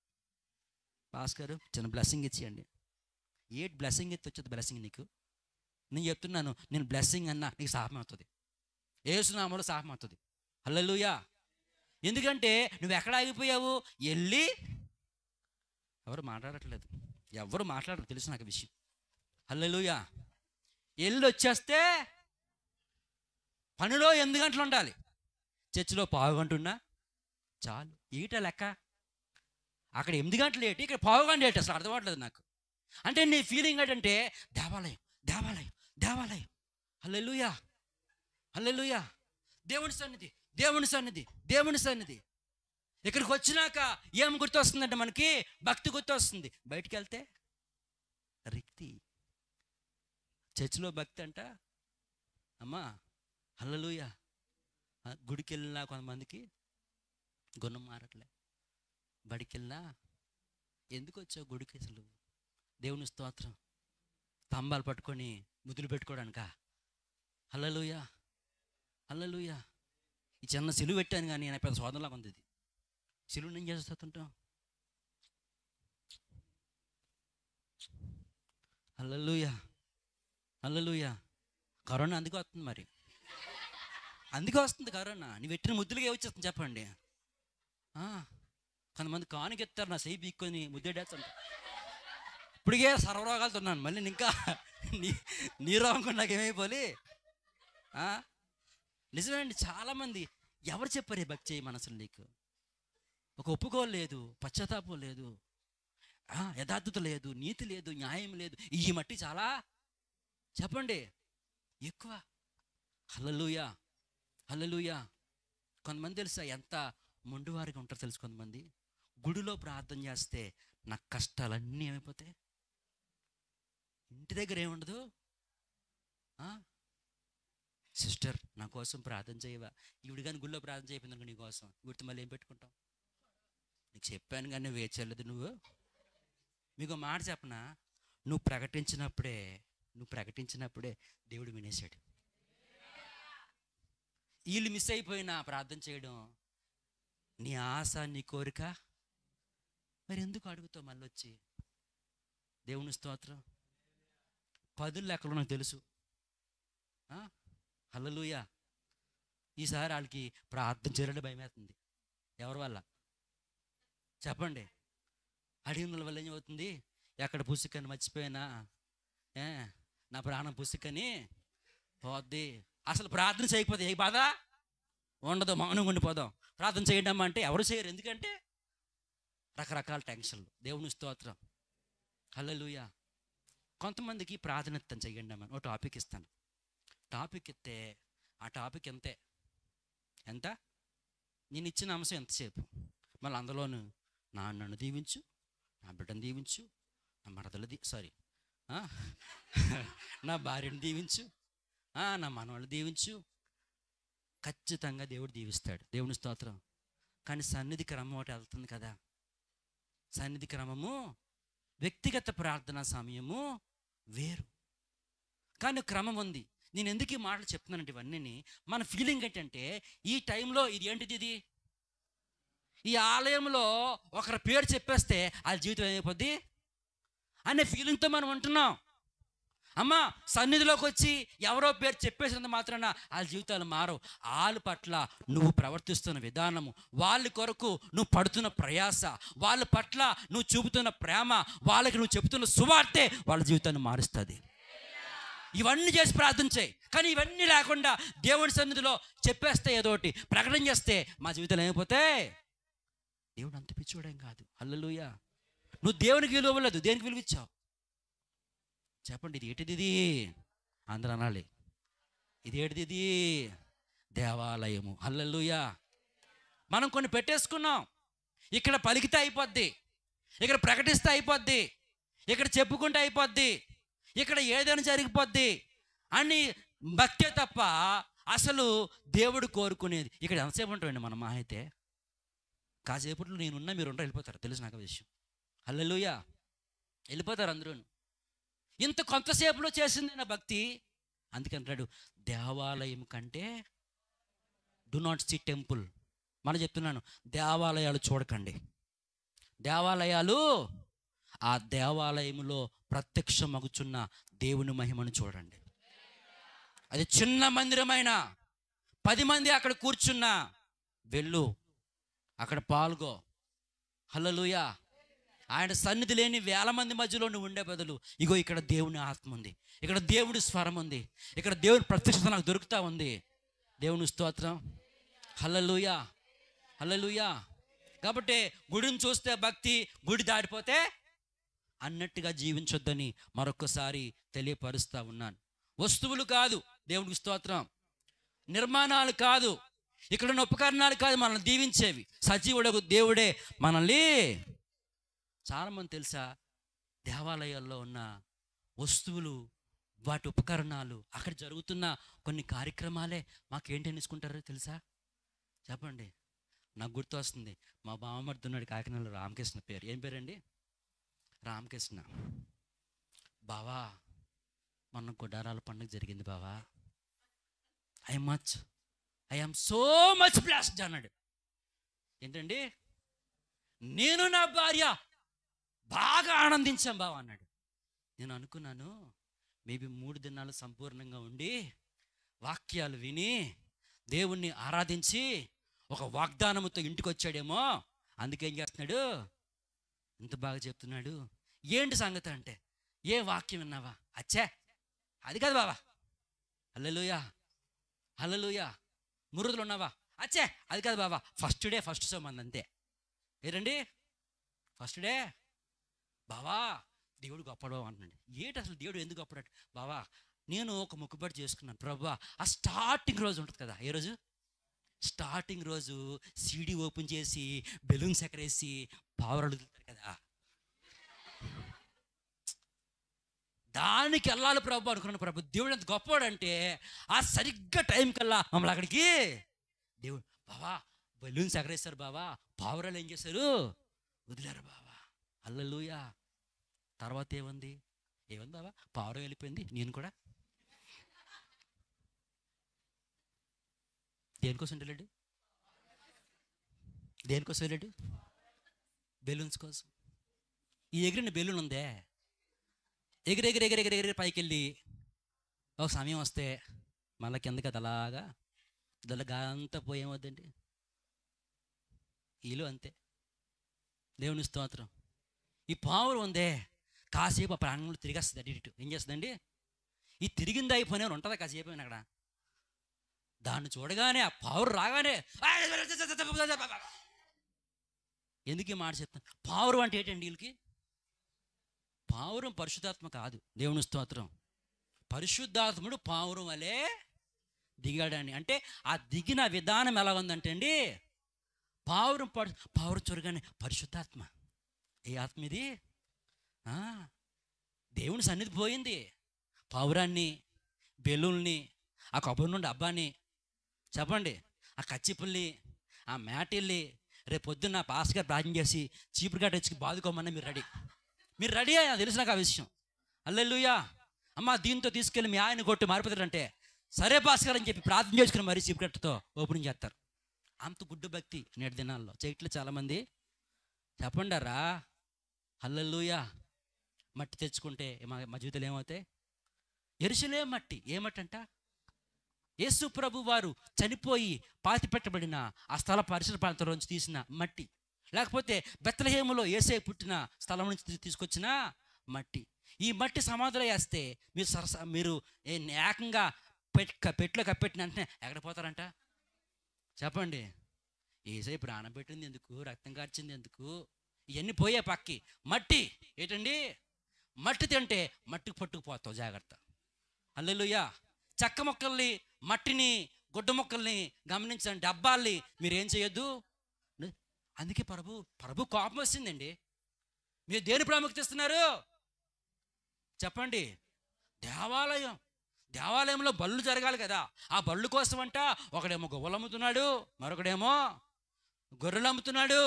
పాస్టర్ చిన్న బ్లెస్సింగ్ ఇచ్చేయండి. ఏ బ్లెస్సింగ్ ఎత్తి వచ్చేది బ్లెస్సింగ్ నీకు? నేను చెప్తున్నాను, నేను బ్లెస్సింగ్ అన్నా నీకు శాపం అవుతుంది, యేసునామములో శాపం అవుతుంది. హల్లెలూయా. ఎందుకంటే నువ్వు ఎక్కడ ఆగిపోయావు, వెళ్ళి ఎవరు మాట్లాడట్లేదు, ఎవరు మాట్లాడరు తెలుసు నాకు విషయం. హల్లెలూయా. వెళ్ళి వచ్చేస్తే పనిలో 8 గంటలు ఉండాలి, చర్చిలో 1/2 గంట ఉన్నా చాలు. ఈట లెక్క, అక్కడ 8 గంటలు ఏంటి, ఇక్కడ 1/2 గంట ఏంటి, అసలు అర్థమవట్లేదు నాకు. అంటే నీ ఫీలింగ్ ఏంటంటే దేవాలయం, దేవాలయం, దేవాలయం. హల్లెలూయా, హల్లెలూయా. దేవుని సన్నిధి, దేవుని సన్నిధి, దేవుని సన్నిధి. ఇక్కడికి వచ్చినాక ఏం గుర్తొస్తుందంటే మనకి భక్తి గుర్తొస్తుంది. బయటికి వెళ్తే రిక్తి. చర్చిలో భక్తి అంట అమ్మా, హల్లెలూయా. గుడికి వెళ్ళినా కొంతమందికి గుణం మారట్లే, బడికి వెళ్ళినా ఎందుకు వచ్చావు గుడికి, అసలు దేవుని స్తోత్రం, తంబాలు పట్టుకొని ముద్దులు పెట్టుకోవడానికా? హల్లెలూయా, హల్లెలూయా. ఈ చిన్న సిలువ పెట్టాను కానీ నా పెద్ద శోధనలాగా ఉంది ఇది. సిలువ నేను చేస్తుంటాం. హల్లెలూయా, హల్లెలూయా. కరోనా అందుకే వస్తుంది, మరి అందుకే వస్తుంది కరోనా. నీ పెట్టిన ముద్దులుగా వచ్చేస్తుంది చెప్పండి. కొంతమంది కానుకెత్తారు, నా సెయ్యి పీక్కొని ముద్దేడేస్తాను. ఇప్పటికే సర్వరోగాలతో ఉన్నాను, మళ్ళీ ఇంకా నీ రోగం నాకు ఏమైపోలి. నిజమేండి, చాలామంది ఎవరు చెప్పారు భక్తి చేయి మనసులు నీకు? ఒక ఒప్పుకోలు లేదు, పశ్చాత్తాపం లేదు, యథార్థత లేదు, నీతి లేదు, న్యాయం లేదు, ఈ మట్టి చాలా చెప్పండి ఎక్కువ. హల్లెలూయా, హల్లెలూయా. కొంతమంది తెలుసా ఎంత మొండివారిగా ఉంటారు తెలుసు? కొంతమంది గుడిలో ప్రార్థన చేస్తే నా కష్టాలన్నీ ఏమైపోతాయి, ఇంటి దగ్గర ఏముండదు. సిస్టర్ నా కోసం ప్రార్థన చేయవా? ఈవిడ కానీ గుడిలో ప్రార్థన చేయకపోయింది నీ కోసం, వీటితో మళ్ళీ ఏం పెట్టుకుంటాం? నీకు చెప్పాను కానీ నువ్వు వేయలేదు. నువ్వు మీకు మాట చెప్పనా, నువ్వు ప్రకటించినప్పుడే దేవుడు వినేశాడు. వీళ్ళు మిస్ అయిపోయినా ప్రార్థన చేయడం, నీ ఆశ నీ కోరిక, మరి ఎందుకు అడుగుతావు మళ్ళీ వచ్చి? దేవుని స్తోత్రం. 10 లెక్కలు నాకు తెలుసు. హల్లెలూయా. ఈసారి వాళ్ళకి ప్రార్థన చేయాలంటే భయం వేస్తుంది. ఎవరి వల్ల చెప్పండి? అడిగిన వల్ల ఏమవుతుంది? ఎక్కడ పుస్తకాన్ని మర్చిపోయినా నా ప్రాణం పుస్తకని పోద్ది. అసలు ప్రార్థన చేయకపోతే ఏ బాధ ఉండదు, మౌనంగా ఉండిపోదాం. ప్రార్థన చేయడం అంటే ఎవరు చేయరు, ఎందుకంటే రకరకాల టెన్షన్లు. దేవుని స్తోత్రం. హల్లెలూయా. కొంతమందికి ప్రాధాన్యత చేయండి అమ్మని ఒక టాపిక్ ఇస్తాను. టాపిక్ ఇస్తే ఆ టాపిక్ ఎంతే, ఎంత నేను ఇచ్చిన అంశం ఎంతసేపు, మళ్ళీ అందులోను నన్ను దీవించు, నా బిడ్డను దీవించు, నా మరదలు నా భార్యను దీవించు, నా మనవాళ్ళు దీవించు. ఖచ్చితంగా దేవుడు దీవిస్తాడు, దేవుని స్తోత్రం. కానీ సన్నిధి క్రమం ఒకటి వెళ్తుంది కదా. సన్నిధి క్రమము, వ్యక్తిగత ప్రార్థనా సమయము వేరు, కానీ క్రమం ఉంది. నేను ఎందుకు ఈ మాటలు చెప్తున్నానంటే ఇవన్నీ మన ఫీలింగ్ ఏంటంటే ఈ టైంలో ఇది ఏంటిది, ఇది ఈ ఆలయంలో ఒకరి పేరు చెప్పేస్తే వాళ్ళ జీవితం ఏమైపోద్ది అనే ఫీలింగ్తో మనం ఉంటున్నాం. అమ్మ సన్నిధిలోకి వచ్చి ఎవరో పేరు చెప్పేసినంత మాత్రాన వాళ్ళ జీవితాలు మారవు. వాళ్ళ పట్ల నువ్వు ప్రవర్తిస్తున్న విధానము, వాళ్ళ కొరకు నువ్వు పడుతున్న ప్రయాస, వాళ్ళ పట్ల నువ్వు చూపుతున్న ప్రేమ, వాళ్ళకి నువ్వు చెబుతున్న సువార్తే వాళ్ళ జీవితాన్ని మారుస్తుంది. ఇవన్నీ చేసి ప్రార్థన చేయి. కానీ ఇవన్నీ లేకుండా దేవుడి సన్నిధిలో చెప్పేస్తే, ఏదోటి ప్రకటన చేస్తే మా జీవితాలు ఏమైపోతే, దేవుడు అంత పిచ్చోడేం కాదు. హల్లెలూయా. నువ్వు దేవునికి విలువ ఇవ్వలేదు, దేనికి విలువ ఇచ్చావు చెప్పండి. ఇది ఏంటిది, ఇది అందరూ అనాలి, ఇది ఏంటిది, ఇది దేవాలయము. హల్లెలూయా. మనం కొన్ని పెట్టేసుకున్నాం, ఇక్కడ పలికితే అయిపోద్ది, ఇక్కడ ప్రకటిస్తే అయిపోద్ది, ఇక్కడ చెప్పుకుంటే అయిపోద్ది, ఇక్కడ ఏదైనా జరిగిపోద్ది అని భక్తే తప్ప అసలు దేవుడు కోరుకునేది ఇక్కడ ఎంతసేపు ఉంటామండి మనం. మా అయితే కాసేపట్లో నేనున్నా మీరు ఉంటారు, వెళ్ళిపోతారు. తెలుసు నాకు విషయం. హల్లెలూయా. వెళ్ళిపోతారు అందరూ. ఇంత కొంతసేపులో చేసింది నా భక్తి. అందుకంటాడు దేవాలయం కంటే డు నాట్ సీ టెంపుల్. మనం చెప్తున్నాను, దేవాలయాలు చూడకండి. దేవాలయాలు, ఆ దేవాలయంలో ప్రత్యక్షమగుచున్న దేవుని మహిమను చూడండి. అది చిన్న మందిరమైన 10 మంది అక్కడ కూర్చున్నా వెళ్ళు, అక్కడ పాల్గో. హల్లెలూయా. ఆయన సన్నిధి లేని 1000 మంది మధ్యలో నువ్వు ఉండే బదులు ఇగో ఇక్కడ దేవుని ఆత్మ ఉంది, ఇక్కడ దేవుడి స్వరం ఉంది, ఇక్కడ దేవుని ప్రత్యక్షత నాకు దొరుకుతూ ఉంది. దేవుని స్తోత్రం. హల్లెలూయా, హల్లెలూయా. కాబట్టి గుడిని చూస్తే భక్తి, గుడి దాటిపోతే అన్నట్టుగా జీవించొద్దని మరొకసారి తెలియపరుస్తూ ఉన్నాను. వస్తువులు కాదు దేవునికి స్తోత్రం, నిర్మాణాలు కాదు, ఇక్కడున్న ఉపకరణాలు కాదు మనల్ని దీవించేవి. సజీవుడకు దేవుడే మనల్ని. చాలామంది తెలుసా, దేవాలయాల్లో ఉన్న వస్తువులు, వాటి ఉపకరణాలు, అక్కడ జరుగుతున్న కొన్ని కార్యక్రమాలే మాకేంటి అనేసుకుంటారో తెలుసా? చెప్పండి. నాకు గుర్తు వస్తుంది, మా బావమర్దున్నాడు కాకినాడలో, రామకృష్ణ పేరు. ఏం పేరండి? రామకృష్ణ. బావా మొన్న గుడారాల పండుగ జరిగింది బావా, I am so much blessed అన్నాడు. ఏంటండి? నేను నా భార్య బాగా ఆనందించాం బావ అన్నాడు. నేను అనుకున్నాను మేబీ 3 దినాలు సంపూర్ణంగా ఉండి వాక్యాలు విని దేవుణ్ణి ఆరాధించి ఒక వాగ్దానముతో ఇంటికి వచ్చాడేమో, అందుకేం చేస్తున్నాడు ఇంత బాగా చెప్తున్నాడు. ఏంటి సంగతి అంటే, ఏ వాక్యం విన్నావా? అచ్చే అది కాదు బావా. హల్లెలూయా, హల్లెలూయా. మురుదులు ఉన్నావా? అచ్చే అది కాదు బావా. ఫస్ట్ డే ఫస్ట్ షో మంది అంతే. ఏరండి ఫస్ట్ డే బావా దేవుడు గొప్పడు బావ అంటున్నాడు. ఏంటి అసలు దేవుడు ఎందుకు గొప్పడాడు? బావా నేను ఒక మొక్కుబడి చేసుకున్నాను ప్రభువా. ఆ స్టార్టింగ్ రోజు ఉంటుంది కదా, ఏ రోజు? స్టార్టింగ్ రోజు సీడీ ఓపెన్ చేసి బెలూన్స్ ఎక్కరేసి పావురాలు వదులుతారు కదా, దానికి వెళ్ళాలి ప్రభు అనుకున్నాను. ప్రభు దేవుడు ఎంత గొప్పవాడు అంటే ఆ సరిగ్గా టైం కల్లా మమ్మల్ని అక్కడికి దేవుడు బావా బెలూన్స్ ఎగరేస్తారు బావా, పావురాలు ఏం చేశారు? వదిలేరు బావా. హల్లెలూయా. తర్వాత ఏముంది బావా? పావురం వెళ్ళిపోయింది, నేను కూడా. దేనికోసం వెళ్ళాడు? దేనికోసం వెళ్ళాడు? బెలూన్స్ కోసం. ఈ ఎగిరిన బెలూన్ ఉందే, ఎగిరెగిరి పైకి వెళ్ళి ఒక సమయం వస్తే మళ్ళీ కిందకి అది అలాగా దొల్లగాంతా పోయేమవుద్దండి. ఈలో అంతే. దేవుని స్తోత్రం. ఈ పావురం ఉందే కాసేపు ఆ ప్రాణంలో తిరిగేస్తుంది. అటు ఇటు ఏం చేస్తుందండి? ఈ తిరిగింది అయిపోయిన ఉంటుందా కాసేపు అక్కడ? దాన్ని చూడగానే ఆ పావురం రాగానే ఎందుకు ఈ మాట చెప్తాను? పావురం అంటే ఏంటండి వీళ్ళకి? పావురం పరిశుద్ధాత్మ కాదు. దేవుని స్తోత్రం. పరిశుద్ధాత్ముడు పావురం వలె దిగాడని. అంటే ఆ దిగిన విధానం ఎలా ఉందంటే అండి, పావురం చూడగానే పరిశుద్ధాత్మ. ఏ ఆత్మ ఇది? దేవుని సన్నిధి పోయింది. పావురాన్ని, బెలూల్ని, ఆ కొబ్బరి నుండి అబ్బాని, చెప్పండి, ఆ కచ్చిపుల్లి, ఆ మేటిల్ని రేపు పొద్దున్న పాస్ గారు ప్రార్థన చేసి చీపురు గట్ట వచ్చి బాదుకోమన్నా మీరు రెడీ అయ్యా, తెలుసు నాకు ఆ విషయం. హల్లెలూయా. అమ్మ దీంతో తీసుకెళ్ళి మీ ఆయన కొట్టి మారిపోతాడంటే సరే పాస్ గారు అని చెప్పి ప్రార్థన చేసుకుని మరీ చీపురు గట్టతో ఓపెనింగ్ చేస్తారు. అంత గుడ్డు భక్తి నేటి దినాల్లో చేయట్లేదు చాలామంది. చెప్పండారా. హల్లెలూయా. మట్టి తెచ్చుకుంటే మా జీవితాలు ఏమవుతాయి? యెరూషలేము మట్టి. ఏ మట్టి అంట? యేసు ప్రభు వారు చనిపోయి పాతి పెట్టబడిన ఆ స్థల పరిసర ప్రాంతంలోంచి తీసిన మట్టి, లేకపోతే బెత్లెహేములో యేసయ్య పుట్టిన స్థలం నుంచి తీసుకొచ్చిన మట్టి. ఈ మట్టి సమాధిలో వేస్తే మీరు ఏకంగా పెట్లో కప్పెట్టిన వెంటనే ఎక్కడ పోతారంట? చెప్పండి. యేసయ్య ప్రాణం పెట్టింది ఎందుకు? రక్తం కార్చింది ఎందుకు? ఇవన్నీ పోయే పక్కి. మట్టి ఏంటండి? మట్టి తింటే మట్టికి పట్టుకుపోతావు, జాగ్రత్త. హల్లెలూయా. చెక్క మొక్కల్ని, మట్టిని, గుడ్డ మొక్కల్ని గమనించండి, డబ్బాల్ని మీరేం చేయొద్దు. అందుకే ప్రభు కోపం వస్తుందండి. మీరు దేని ప్రాముఖ్యత ఇస్తున్నారు? చెప్పండి. దేవాలయంలో బళ్ళు జరగాలి కదా. ఆ బళ్ళు కోసం అంట ఒకడేమో గొవ్వలు అమ్ముతున్నాడు, మరొకడేమో గొర్రెలు అమ్ముతున్నాడు.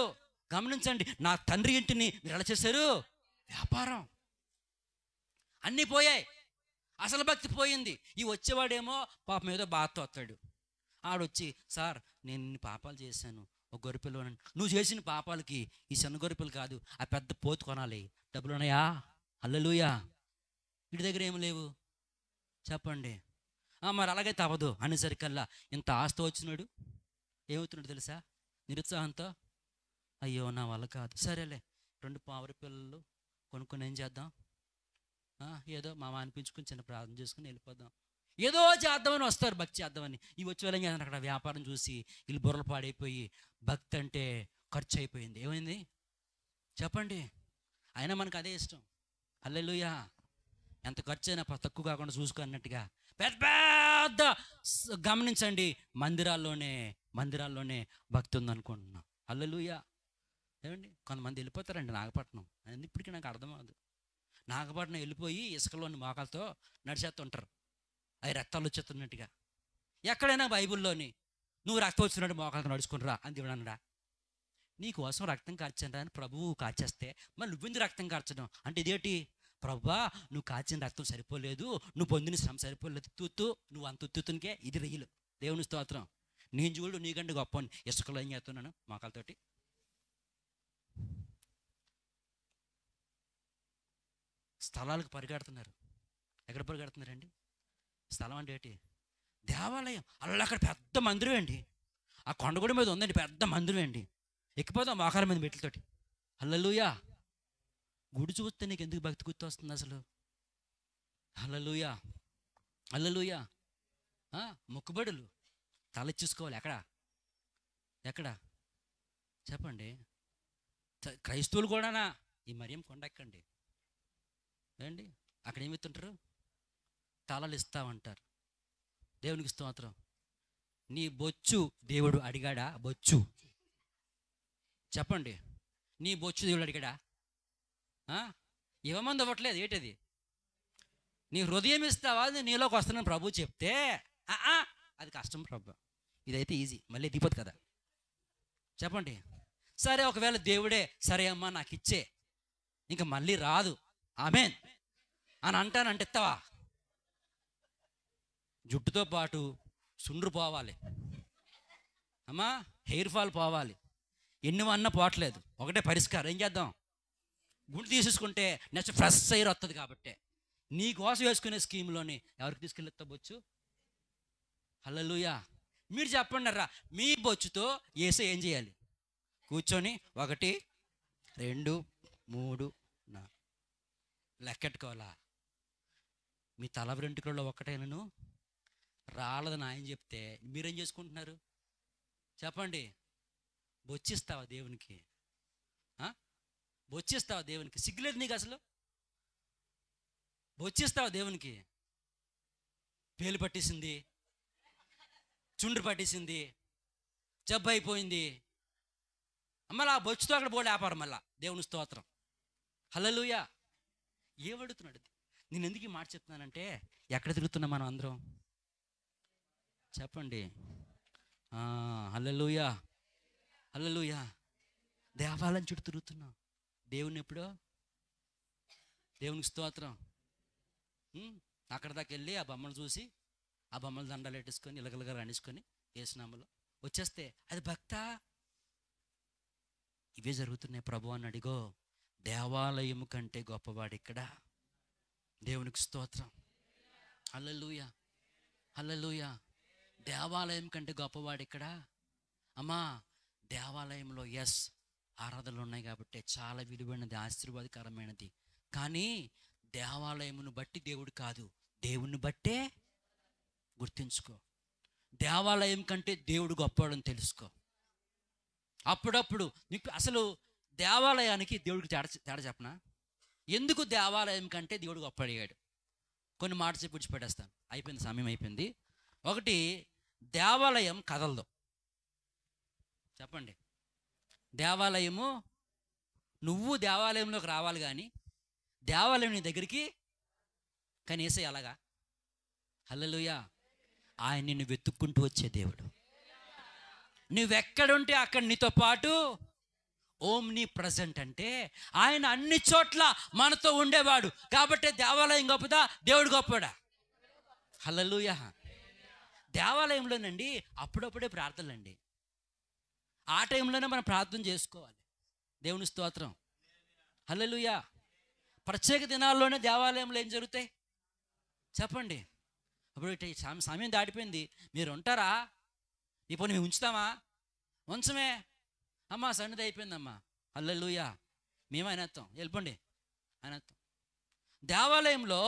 గమనించండి, నా తండ్రి ఇంటిని మీరు ఎలా చేశారు? వ్యాపారం. అన్నీ పోయాయి, అసలు భక్తి పోయింది. ఈ వచ్చేవాడేమో పాపం ఏదో బాధతో వస్తాడు. ఆడొచ్చి, సార్ నేను ఇన్ని పాపాలు చేశాను, ఒక గొర్రెపిల్ల. నువ్వు చేసిన పాపాలకి ఈ చిన్న గొర్రెపిల్ల కాదు, ఆ పెద్ద పోతు కొనాలి, డబ్బులు ఉన్నాయా? హల్లెలూయా. వీడి దగ్గర ఏమి లేవు. చెప్పండి. మరి అలాగైతే అవ్వదు అనేసరికల్లా ఇంత ఆస్తి వచ్చినాడు ఏమవుతున్నాడు తెలుసా? నిరుత్సాహంతో, అయ్యో నా వల్ల కాదు, సరేలే 2 పావుర పిల్లలు కొనుక్కొని ఏం చేద్దాం, ఏదో మామ అనిపించుకుని చిన్న ప్రార్థన చేసుకుని వెళ్ళిపోదాం, ఏదో చేద్దామని వస్తారు, భక్తి చేద్దామని. ఈ వచ్చే వాళ్ళం చేద్దాం. అక్కడ వ్యాపారం చూసి వీళ్ళు బుర్రలు పాడైపోయి భక్తి అంటే ఖర్చు అయిపోయింది. ఏమైంది చెప్పండి? అయినా మనకు అదే ఇష్టం. హల్లెలూయా. ఎంత ఖర్చు అయినా తక్కువ కాకుండా చూసుకున్నట్టుగా పెద్ద గమనించండి, మందిరాల్లోనే భక్తి ఉందనుకుంటున్నాం. హల్లెలూయా. ఏమండి, కొంతమంది వెళ్ళిపోతారండి నాగపట్నం. ఇప్పటికీ నాకు అర్థం అవ్వదు. నాగపట్నం వెళ్ళిపోయి ఇసుకలోని మోకాలతో నడిచేస్తుంటారు, అవి రక్తాలు వచ్చేస్తున్నట్టుగా. ఎక్కడైనా బైబిల్లోని నువ్వు రక్తం వచ్చినట్టు మోకాలతో నడుచుకునిరా అని దేవుడన్నాడా? నీకోసం రక్తం కార్చాను అని ప్రభువు కాచేస్తే మరి నువ్వెందుకు రక్తం కార్చడం అంటే ఇదేంటి? ప్రభువా, నువ్వు కాచిన రక్తం సరిపోలేదు, నువ్వు పొందిన శ్రమ సరిపోలేదు, నువ్వు అంత ఉత్తునికే ఇది రెయ్యలు. దేవుని స్తోత్రం. నేను చూడు నీకంటే గొప్ప ఇసుకలో ఏం చేస్తున్నాను మోకాలతోటి. స్థలాలకు పరిగెడుతున్నారు. ఎక్కడ పరిగెడుతున్నారండి? స్థలం అంటే ఏంటి? దేవాలయం. అలా అక్కడ పెద్ద మందిరం అండి, ఆ కొండగుడి మీద ఉందండి పెద్ద మందిరం అండి. ఎక్కిపోతాం మోకాల మీద మెట్లతోటి. హల్లెలూయా. గుడి చూస్తే నీకు ఎందుకు భక్తి గుర్తు వస్తుంది అసలు? హల్లెలూయా. హల్లెలూయా. మొక్కుబడులు తలెచ్చేసుకోవాలి. ఎక్కడ చెప్పండి? క్రైస్తవులు కూడానా? ఈ మరియం కొండ ఎక్కండి ఏండి, అక్కడ ఏమిస్తుంటారు? తలలు ఇస్తామంటారు. దేవునికి స్తోత్రం. నీ బొచ్చు దేవుడు అడిగాడా? బొచ్చు చెప్పండి. నీ బొచ్చు దేవుడు అడిగాడా? ఇవ్వమంది ఇవ్వట్లేదు. ఏంటది? నీ హృదయం ఇస్తావా? నీలోకి వస్తానని ప్రభు చెప్తే అది కష్టం ప్రభు. ఇదైతే ఈజీ, మళ్ళీ దిగిపోదు కదా. చెప్పండి. సరే ఒకవేళ దేవుడే సరే అమ్మా నాకు ఇచ్చే, ఇంకా మళ్ళీ రాదు ఆమేన్ అని అంటానంటే ఇస్తావా? జుట్టుతో పాటు సుండ్రు పోవాలి అమ్మా, హెయిర్ ఫాల్ పోవాలి, ఎన్నివన్నా పోవట్లేదు. ఒకటే పరిష్కారం. ఏం చేద్దాం? గుండు తీసేసుకుంటే నెక్స్ట్ ఫ్రెష్ ఎయిర్ వస్తుంది. కాబట్టి నీ కోసం వేసుకునే స్కీమ్లోని ఎవరికి తీసుకెళ్ళి బొచ్చు? హల్లెలూయా. మీరు చెప్పండి రా, మీ బొచ్చుతో వేసే ఏం చేయాలి? కూర్చొని 1 2 3 4 లెక్కెట్టుకోవాలా? మీ తల వెంట్రుకల్లో ఒక్కటైనను రాలదని ఆయన చెప్తే మీరేం చేసుకుంటున్నారు చెప్పండి? బొచ్చిస్తావా దేవునికి? బొచ్చిస్తావా దేవునికి? సిగ్గులేదు నీకు అసలు? బొచ్చిస్తావా దేవునికి? పేలు పట్టేసింది, చుండ్రు పట్టేసింది, జబ్బు అయిపోయింది, మళ్ళీ ఆ బొచ్చుతో అక్కడ బోర్డు ఆపారు. మళ్ళా దేవుని స్తోత్రం, హల్లెలూయా. ఏమడుగుతున్నాడు? నేను ఎందుకు ఈ మాట చెప్తున్నానంటే, ఎక్కడ తిరుగుతున్నాం మనం అందరం చెప్పండి? హల్లెలూయా, హల్లెలూయా. దేవాలయం చుట్టూ తిరుగుతున్నాం. దేవుని ఎప్పుడో, దేవునికి స్తోత్రం. అక్కడ దాకా వెళ్ళి ఆ బొమ్మలు చూసి, ఆ బొమ్మలు దండాలు పెట్టేసుకొని ఇలగలగా రణించుకొని యేసునామములో వచ్చేస్తే అది భక్త? ఇవే జరుగుతున్నాయి. ప్రభు అని అడిగో, దేవాలయము కంటే గొప్పవాడు ఇక్కడ. దేవునికి స్తోత్రం, హల్లెలూయా, హల్లెలూయా. దేవాలయం కంటే గొప్పవాడు ఇక్కడ. అమ్మా, దేవాలయంలో ఎస్ ఆరాధనలు ఉన్నాయి కాబట్టి చాలా విలువైనది, ఆశీర్వాదకరమైనది. కానీ దేవాలయమును బట్టి దేవుడు కాదు, దేవుణ్ణి బట్టే గుర్తించుకో. దేవాలయం కంటే దేవుడు గొప్పవాడని తెలుసుకో. అప్పుడప్పుడు నీకు అసలు దేవాలయానికి దేవుడికి తేడా చెప్పనా? ఎందుకు దేవాలయం కంటే దేవుడు గొప్పవాడయ్యాడు? కొన్ని మాటలు చెప్పి విడిచిపెట్టేస్తాను, అయిపోయింది, సమయం అయిపోయింది. ఒకటి, దేవాలయం కదలదు. చెప్పండి, దేవాలయము, నువ్వు దేవాలయంలోకి రావాలి కానీ దేవాలయం నీ దగ్గరికి కానీ యేసయ్య అలాగా? హల్లెలూయా. ఆయన నిన్ను వెతుక్కుంటూ వచ్చే దేవుడు. నువ్వెక్కడుంటే అక్కడ నీతో పాటు ఓమ్ని ప్రజెంట్, అంటే ఆయన అన్ని చోట్ల మనతో ఉండేవాడు. కాబట్టి దేవాలయం గొప్పదా, దేవుడు గొప్పడా? హల్లెలూయా. దేవాలయంలోనండి అప్పుడప్పుడే ప్రార్థనలండి. ఆ టైంలోనే మనం ప్రార్థన చేసుకోవాలి. దేవుని స్తోత్రం, హల్లెలూయా. ప్రత్యేక దినాల్లోనే దేవాలయంలో ఏం జరుగుతాయి చెప్పండి? అప్పుడు సమయం దాటిపోయింది, మీరు ఉంటారా? ఇప్పుడు మేము ఉంచుతామా? ఉంచమే. అమ్మా సన్నిధి అయిపోయిందమ్మా, హల్లెలూయా, మేము అనేస్తాం, వెళ్ళిపోండి అనేస్తాం. దేవాలయంలో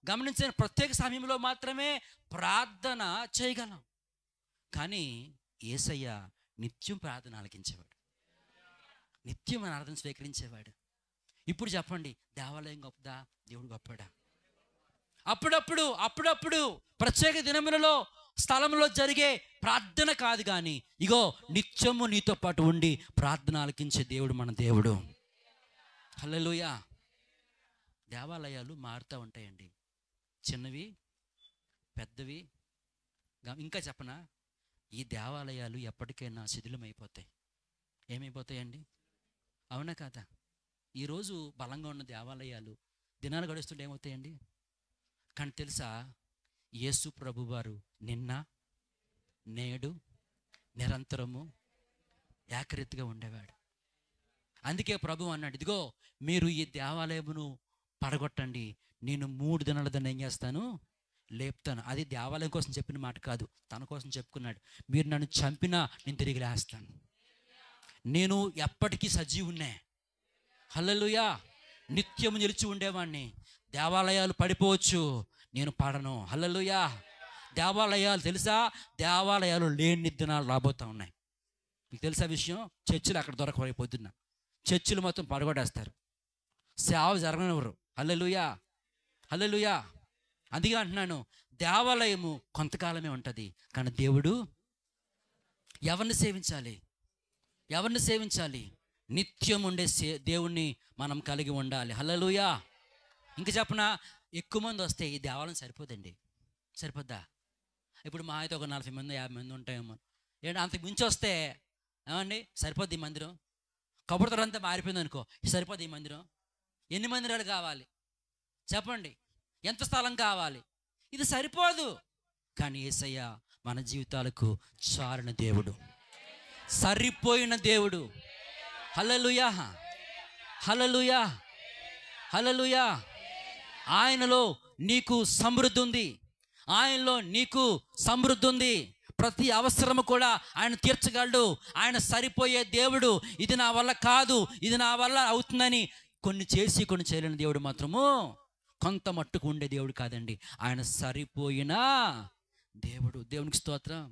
గమనించిన ప్రత్యేక సమయంలో మాత్రమే ప్రార్థన చేయగలం. కానీ యేసయ్య నిత్యం ప్రార్థన ఆలకించేవాడు, నిత్యం ఆరాధన స్వీకరించేవాడు. ఇప్పుడు చెప్పండి, దేవాలయం గొప్పదా, దేవుడు గొప్పడా? అప్పుడప్పుడు ప్రత్యేక దినములలో స్థలంలో జరిగే ప్రార్థన కాదు, కానీ ఇగో నిత్యము నీతో పాటు ఉండి ప్రార్థన ఆలకించే దేవుడు మన దేవుడు. హల్లెలూయా. దేవాలయాలు మారుతూ ఉంటాయండి, చిన్నవి పెద్దవి. ఇంకా చెప్పనా, ఈ దేవాలయాలు ఎప్పటికైనా శిథిలమైపోతాయి. ఏమైపోతాయండి? అవునా కాదా? ఈరోజు బలంగా ఉన్న దేవాలయాలు దినాలు గడుస్తుంటే ఏమవుతాయండి? కానీ తెలుసా, యేసు ప్రభువారు నిన్న నేడు నిరంతరము ఏకరీతిగా ఉండేవాడు. అందుకే ప్రభు అన్నాడు, ఇదిగో మీరు ఈ దేవాలయమును పడగొట్టండి, నేను 3 దినాల దాన్ని ఏం చేస్తాను, లేపుతాను. అది దేవాలయం కోసం చెప్పిన మాట కాదు, తన కోసం చెప్పుకున్నాడు. మీరు నన్ను చంపినా నేను తిరిగి లేస్తాను, నేను ఎప్పటికీ సజీవున్నే. హల్లెలూయా. నిత్యము నిలిచి ఉండేవాడిని. దేవాలయాలు పడిపోవచ్చు, నేను పడను. హల్లెలూయా. దేవాలయాలు తెలుసా, దేవాలయాలు లేని దినాలు రాబోతూ ఉన్నాయి. మీకు తెలుసా విషయం? చర్చిలు అక్కడ దొరకబోతున్నా, చర్చిలు మొత్తం పడగొట్టేస్తారు, సేవ జరగనివ్వరు. హల్లెలూయా, హల్లెలూయా. అందుకే అంటున్నాను, దేవాలయము కొంతకాలమే ఉంటుంది, కానీ దేవుడు ఎవరిని సేవించాలి? ఎవరిని సేవించాలి? నిత్యం ఉండే దేవుణ్ణి మనం కలిగి ఉండాలి. హల్లెలూయా. ఇంక చెప్పనా, ఎక్కువ మంది వస్తే ఈ దేవాలయం సరిపోదండి. సరిపోద్దా? ఇప్పుడు మా అయితే ఒక 40 మంది 50 మంది ఉంటాయేమో. ఏంటి అంతకు మించి వస్తే ఏమండి సరిపోద్ది ఈ మందిరం? కబుర్తరంతా మారిపోయింది అనుకో, సరిపోద్ది ఈ మందిరం? ఎన్ని మందిరాలు కావాలి చెప్పండి? ఎంత స్థలం కావాలి? ఇది సరిపోదు. కానీ యేసయ్య మన జీవితాలకు చాలిన దేవుడు, సరిపోయిన దేవుడు. హల్లెలూయా, హల్లెలూయా, హల్లెలూయా. ఆయనలో నీకు సమృద్ధి ఉంది, ఆయనలో నీకు సమృద్ధి ఉంది. ప్రతి అవసరము కూడా ఆయన తీర్చగలడు. ఆయన సరిపోయే దేవుడు. ఇది నా వల్ల కాదు, ఇది నా వల్ల అవుతుందని కొన్ని చేసి కొన్ని చేయలేని దేవుడు మాత్రము కొంత మట్టుకు ఉండే దేవుడు కాదండి. ఆయన సరిపోయిన దేవుడు. దేవునికి స్తోత్రం.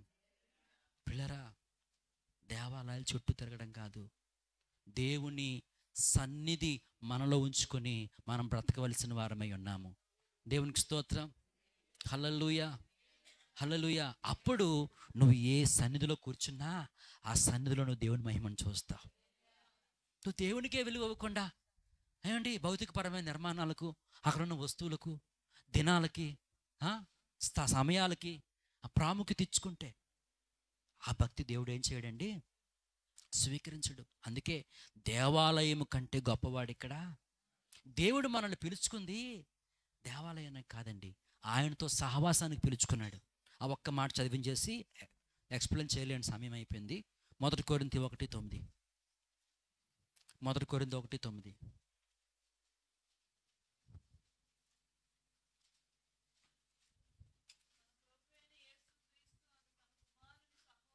పిల్లరా, దేవాలయాల చుట్టూ తిరగడం కాదు, దేవుని సన్నిధి మనలో ఉంచుకొని మనం బ్రతకవలసిన వారమై ఉన్నాము. దేవునికి స్తోత్రం. హల్లెలూయా, హల్లెలూయా. అప్పుడు నువ్వు ఏ సన్నిధిలో కూర్చున్నా ఆ సన్నిధిలో నువ్వు దేవుని మహిమను చూస్తావు. నువ్వు దేవునికే విలువ ఇవ్వకుండా ఏమండి భౌతికపరమైన నిర్మాణాలకు, అక్కడున్న వస్తువులకు, దినాలకి, సమయాలకి ఆ ప్రాముఖ్యత ఇచ్చుకుంటే ఆ భక్తి దేవుడు ఏం చేయడండి? స్వీకరించడు. అందుకే దేవాలయం కంటే గొప్పవాడు ఇక్కడ. దేవుడు మనల్ని పిలుచుకుంది దేవాలయానికి కాదండి, ఆయనతో సహవాసానికి పిలుచుకున్నాడు. ఆ ఒక్క మాట చదివించేసి ఎక్స్ప్లెయిన్ చేయలేని సమయం అయిపోయింది. 1 కొరింథీ 1:9. 1 కొరింథీ 1:9.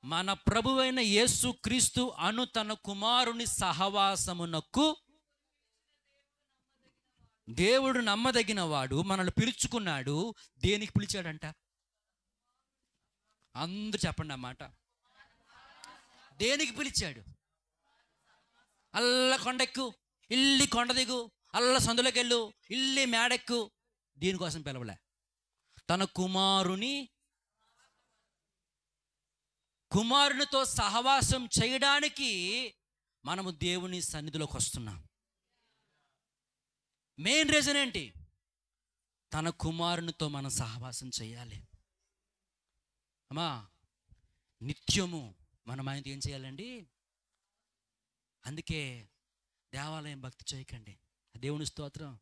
మన ప్రభువైన యేసు క్రీస్తు అను తన కుమారుని సహవాసమునకు దేవుడు నమ్మదగిన వాడు. మనల్ని పిలుచుకున్నాడు. దేనికి పిలిచాడంట? అందరూ చెప్పండి అన్నమాట. దేనికి పిలిచాడు? అల్ల కొండెక్కు, ఇల్లి కొండ దిగు, అల్ల సందులోకి వెళ్ళు, ఇల్లి మేడెక్కు. దీనికోసం పిలవలే. తన కుమారునితో సహవాసం చేయడానికి మనము దేవుని సన్నిధిలోకి వస్తున్నాం. మెయిన్ రీజన్ ఏంటి? తన కుమారునితో మనం సహవాసం చేయాలి. అమ్మా, నిత్యము మనం ఆయనతో ఏం చేయాలండి? అందుకే దేవాలయం భక్తి చేయకండి. దేవుని స్తోత్రం.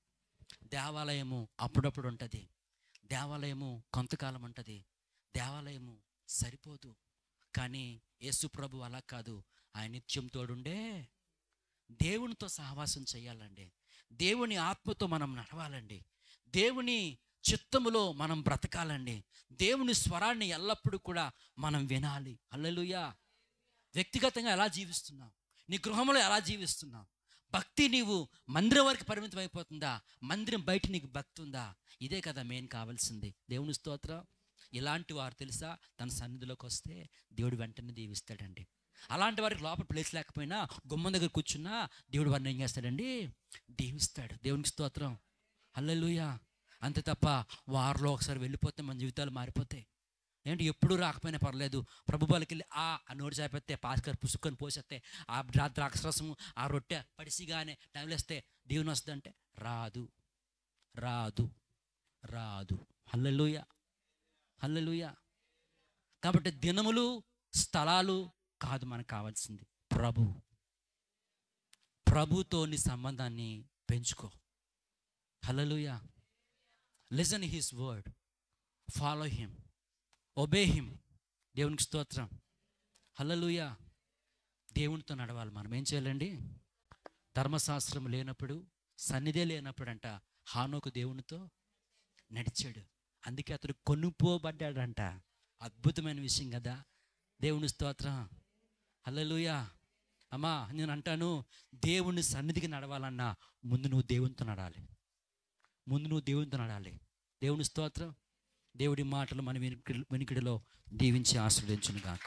దేవాలయము అప్పుడప్పుడు ఉంటుంది, దేవాలయము కొంతకాలం ఉంటుంది, దేవాలయము సరిపోదు. కానీ యేసు ప్రభు అలా కాదు. ఆయన నిత్యం తోడుండే దేవునితో సహవాసం చేయాలండి. దేవుని ఆత్మతో మనం నడవాలండి. దేవుని చిత్తములో మనం బ్రతకాలండి. దేవుని స్వరాన్ని ఎల్లప్పుడూ కూడా మనం వినాలి. హల్లెలూయా. వ్యక్తిగతంగా ఎలా జీవిస్తున్నావు? నీ గృహంలో ఎలా జీవిస్తున్నావు? భక్తి నీవు మందిరం వరకు పరిమితం అయిపోతుందా? మందిరం బయట నీకు భక్తి ఉందా? ఇదే కదా మెయిన్ కావాల్సింది. దేవుని స్తోత్రం. ఇలాంటి వారు తెలుసా, తన సన్నిధిలోకి వస్తే దేవుడు వెంటనే దీవిస్తాడండి. అలాంటి వారికి లోపల ప్లేస్ లేకపోయినా గుమ్మం దగ్గర కూర్చున్నా దేవుడు వారిని ఏం చేస్తాడండి? దీవిస్తాడు. దేవునికి స్తోత్రం. హల్లెలూయా. అంతే తప్ప వారిలో ఒకసారి వెళ్ళిపోతే మన జీవితాలు మారిపోతాయి. ఏంటి, ఎప్పుడూ రాకపోయినా పర్లేదు, ప్రభు వాళ్ళకి వెళ్ళి ఆ నోటి చేపెత్తే పాస్కర్ పుసుకొని పోసేస్తే ఆ ద్రాక్షరసము ఆ రొట్టె పడిసిగానే టైంలో వస్తే దేవుని వస్తుందంటే రాదు, రాదు, రాదు. హల్లెలూయా, హల్లెలూయా. కాబట్టి దినములు, స్థలాలు కాదు మనకు కావాల్సింది, ప్రభుతో నీ సంబంధాన్ని పెంచుకో. Hallelujah. Listen his word, follow him, obey him. దేవునికి స్తోత్రం. హల్లెలూయా. దేవునితో నడవాలి. మనం ఏం చేయాలండి? ధర్మశాస్త్రం లేనప్పుడు, సన్నిధే లేనప్పుడు అంట హానోకు దేవునితో నడిచాడు. అందుకే అతడు కొనుక్కోబడ్డాడంట. అద్భుతమైన విషయం కదా. దేవుని స్తోత్రం. హల్లెలూయా. అమ్మా, నేను అంటాను, దేవుని సన్నిధికి నడవాలన్నా ముందు నువ్వు దేవునితో నడాలి. దేవుని స్తోత్రం. దేవుడి మాటలు మన వెనుకడిలో దీవించి ఆశీర్వదించును గాక.